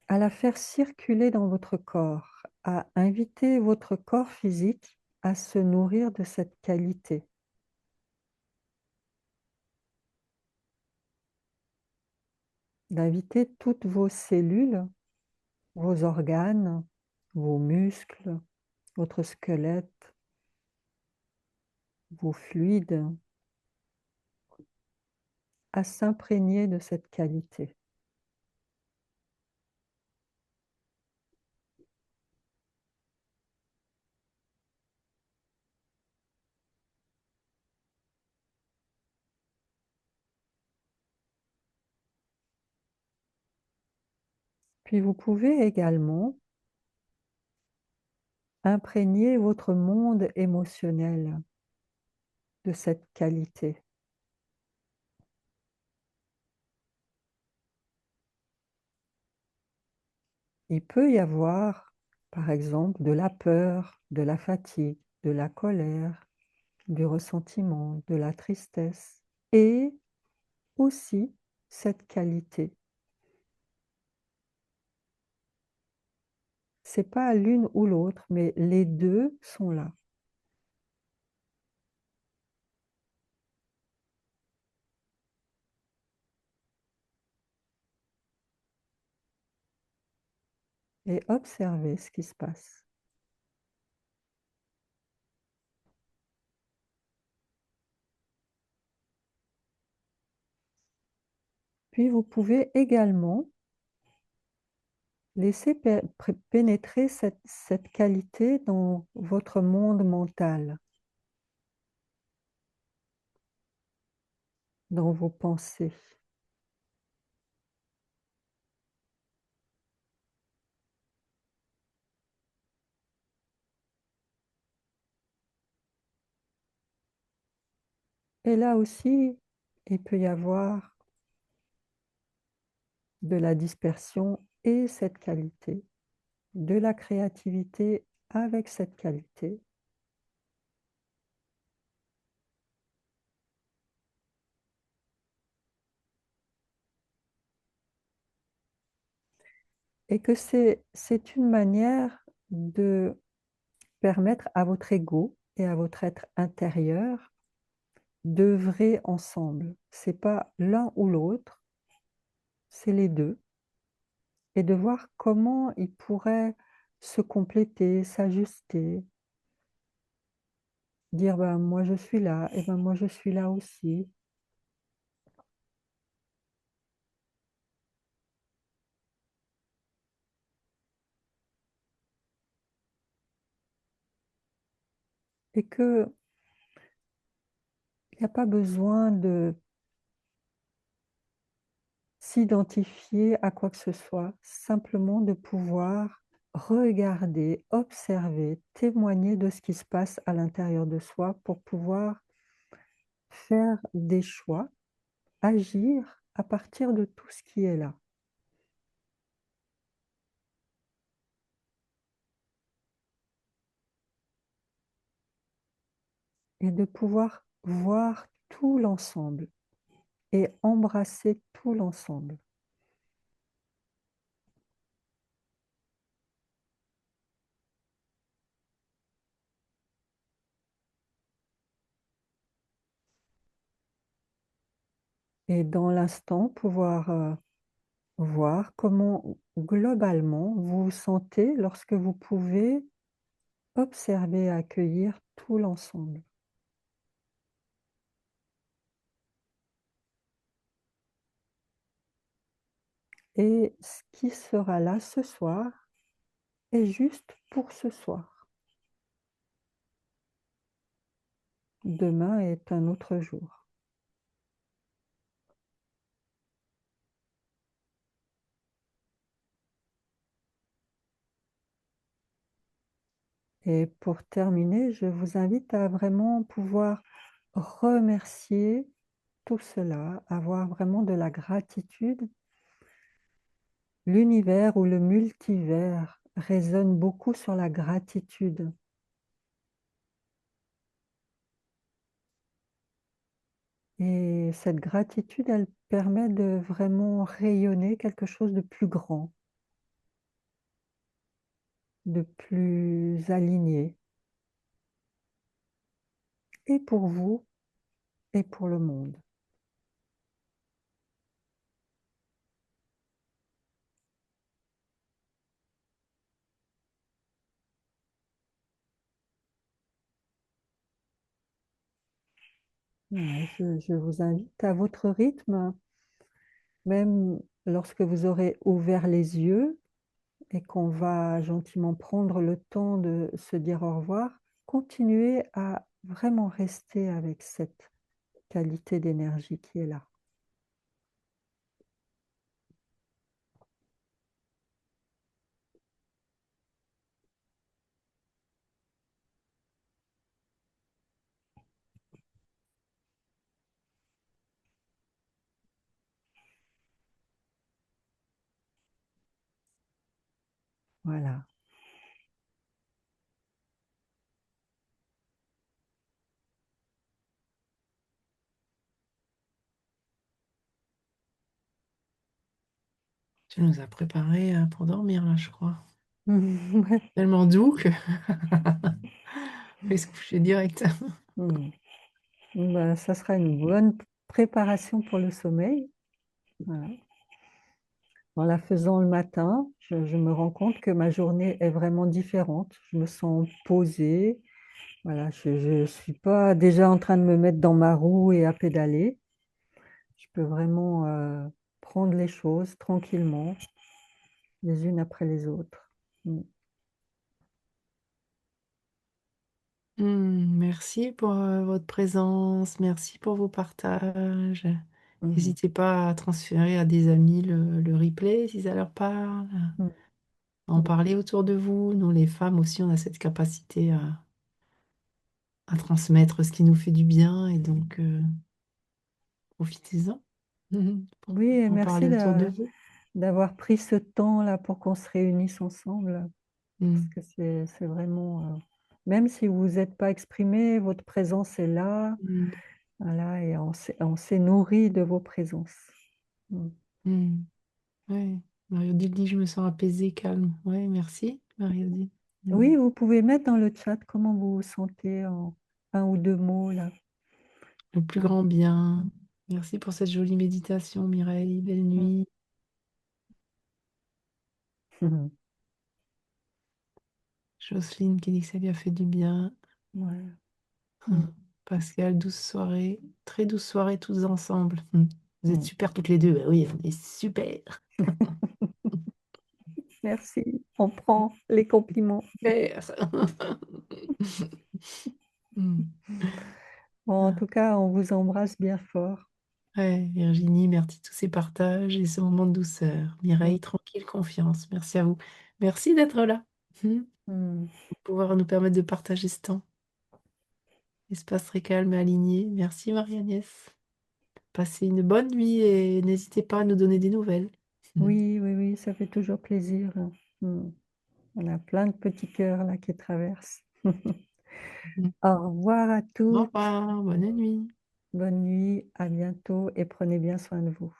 [SPEAKER 2] la faire circuler dans votre corps, à inviter votre corps physique à se nourrir de cette qualité. D'inviter toutes vos cellules, vos organes, vos muscles, votre squelette, vos fluides, à s'imprégner de cette qualité. Puis vous pouvez également imprégner votre monde émotionnel de cette qualité. Il peut y avoir, par exemple, de la peur, de la fatigue, de la colère, du ressentiment, de la tristesse et aussi cette qualité. C'est pas l'une ou l'autre, mais les deux sont là. Et observez ce qui se passe. Puis vous pouvez également laisser pénétrer cette qualité dans votre monde mental, dans vos pensées. Et là aussi, il peut y avoir de la dispersion et cette qualité, de la créativité avec cette qualité. Et que c'est une manière de permettre à votre ego et à votre être intérieur d'œuvrer ensemble. C'est pas l'un ou l'autre, c'est les deux. Et de voir comment ils pourraient se compléter, s'ajuster, dire ben, moi je suis là, et ben moi je suis là aussi. Et que il n'y a pas besoin de s'identifier à quoi que ce soit, simplement de pouvoir regarder, observer, témoigner de ce qui se passe à l'intérieur de soi pour pouvoir faire des choix, agir à partir de tout ce qui est là. Et de pouvoir voir tout l'ensemble et embrasser tout l'ensemble. Et dans l'instant, pouvoir voir comment globalement vous vous sentez lorsque vous pouvez observer et accueillir tout l'ensemble. Et ce qui sera là ce soir est juste pour ce soir. Demain est un autre jour. Et pour terminer, je vous invite à vraiment pouvoir remercier tout cela, avoir vraiment de la gratitude. L'univers ou le multivers résonne beaucoup sur la gratitude. Et cette gratitude, elle permet de vraiment rayonner quelque chose de plus grand, de plus aligné, et pour vous, et pour le monde. Ouais, je vous invite à votre rythme, même lorsque vous aurez ouvert les yeux et qu'on va gentiment prendre le temps de se dire au revoir, continuez à vraiment rester avec cette qualité d'énergie qui est là. Voilà.
[SPEAKER 1] Tu nous as préparé pour dormir, là, je crois.
[SPEAKER 2] Ouais.
[SPEAKER 1] Tellement doux que on va se coucher direct.
[SPEAKER 2] Mm. Ben, ça sera une bonne préparation pour le sommeil. Voilà. En la faisant le matin, je me rends compte que ma journée est vraiment différente. Je me sens posée. Voilà, je suis pas déjà en train de me mettre dans ma roue et à pédaler. Je peux vraiment prendre les choses tranquillement, les unes après les autres. Mm.
[SPEAKER 1] Merci pour votre présence, merci pour vos partages.
[SPEAKER 2] Mhm.
[SPEAKER 1] N'hésitez pas à transférer à des amis le replay si ça leur parle,
[SPEAKER 2] Mm.
[SPEAKER 1] à en
[SPEAKER 2] Mm.
[SPEAKER 1] parler autour de vous. Nous, les femmes aussi, on a cette capacité à transmettre ce qui nous fait du bien et donc profitez-en pour
[SPEAKER 2] Oui, et
[SPEAKER 1] en
[SPEAKER 2] merci
[SPEAKER 1] parler autour de vous.
[SPEAKER 2] d'avoir pris ce temps-là pour qu'on se réunisse ensemble. Parce
[SPEAKER 1] Mm.
[SPEAKER 2] que c'est vraiment, même si vous n'êtes pas exprimé, votre présence est là.
[SPEAKER 1] Mm.
[SPEAKER 2] Voilà, et on s'est nourri de vos présences. Mm.
[SPEAKER 1] Mm. Ouais. Marie-Odile dit, je me sens apaisée, calme. Ouais, merci, Marie-Odile. Mm.
[SPEAKER 2] Oui, vous pouvez mettre dans le chat comment vous vous sentez en un ou deux mots là.
[SPEAKER 1] Le plus grand bien. Merci pour cette jolie méditation, Mireille. Belle
[SPEAKER 2] Mm.
[SPEAKER 1] nuit.
[SPEAKER 2] Mhm.
[SPEAKER 1] Jocelyne qui dit que ça lui a fait du bien.
[SPEAKER 2] Ouais. Mm.
[SPEAKER 1] Pascal, douce soirée. Très douce soirée tous ensemble. Vous êtes
[SPEAKER 2] Mm.
[SPEAKER 1] super toutes les deux. Bah oui, on est super.
[SPEAKER 2] Merci, on prend les compliments.
[SPEAKER 1] Super. Hmm.
[SPEAKER 2] Bon, en
[SPEAKER 1] Ah.
[SPEAKER 2] tout cas, on vous embrasse bien fort.
[SPEAKER 1] Ouais, Virginie, merci de tous ces partages et ce moment de douceur.
[SPEAKER 2] Mm.
[SPEAKER 1] Mireille, tranquille, confiance. Merci à vous. Merci d'être là.
[SPEAKER 2] Mm.
[SPEAKER 1] Pour pouvoir nous permettre de partager ce temps. Espace très calme et aligné. Merci Marie-Agnès. Passez une bonne nuit et n'hésitez pas à nous donner des nouvelles.
[SPEAKER 2] Oui, oui, oui, ça fait toujours plaisir. Mm. On a plein de petits cœurs là qui traversent. Au revoir à
[SPEAKER 1] Au
[SPEAKER 2] toutes.
[SPEAKER 1] revoir, bonne nuit.
[SPEAKER 2] Bonne nuit, à bientôt et prenez bien soin de vous.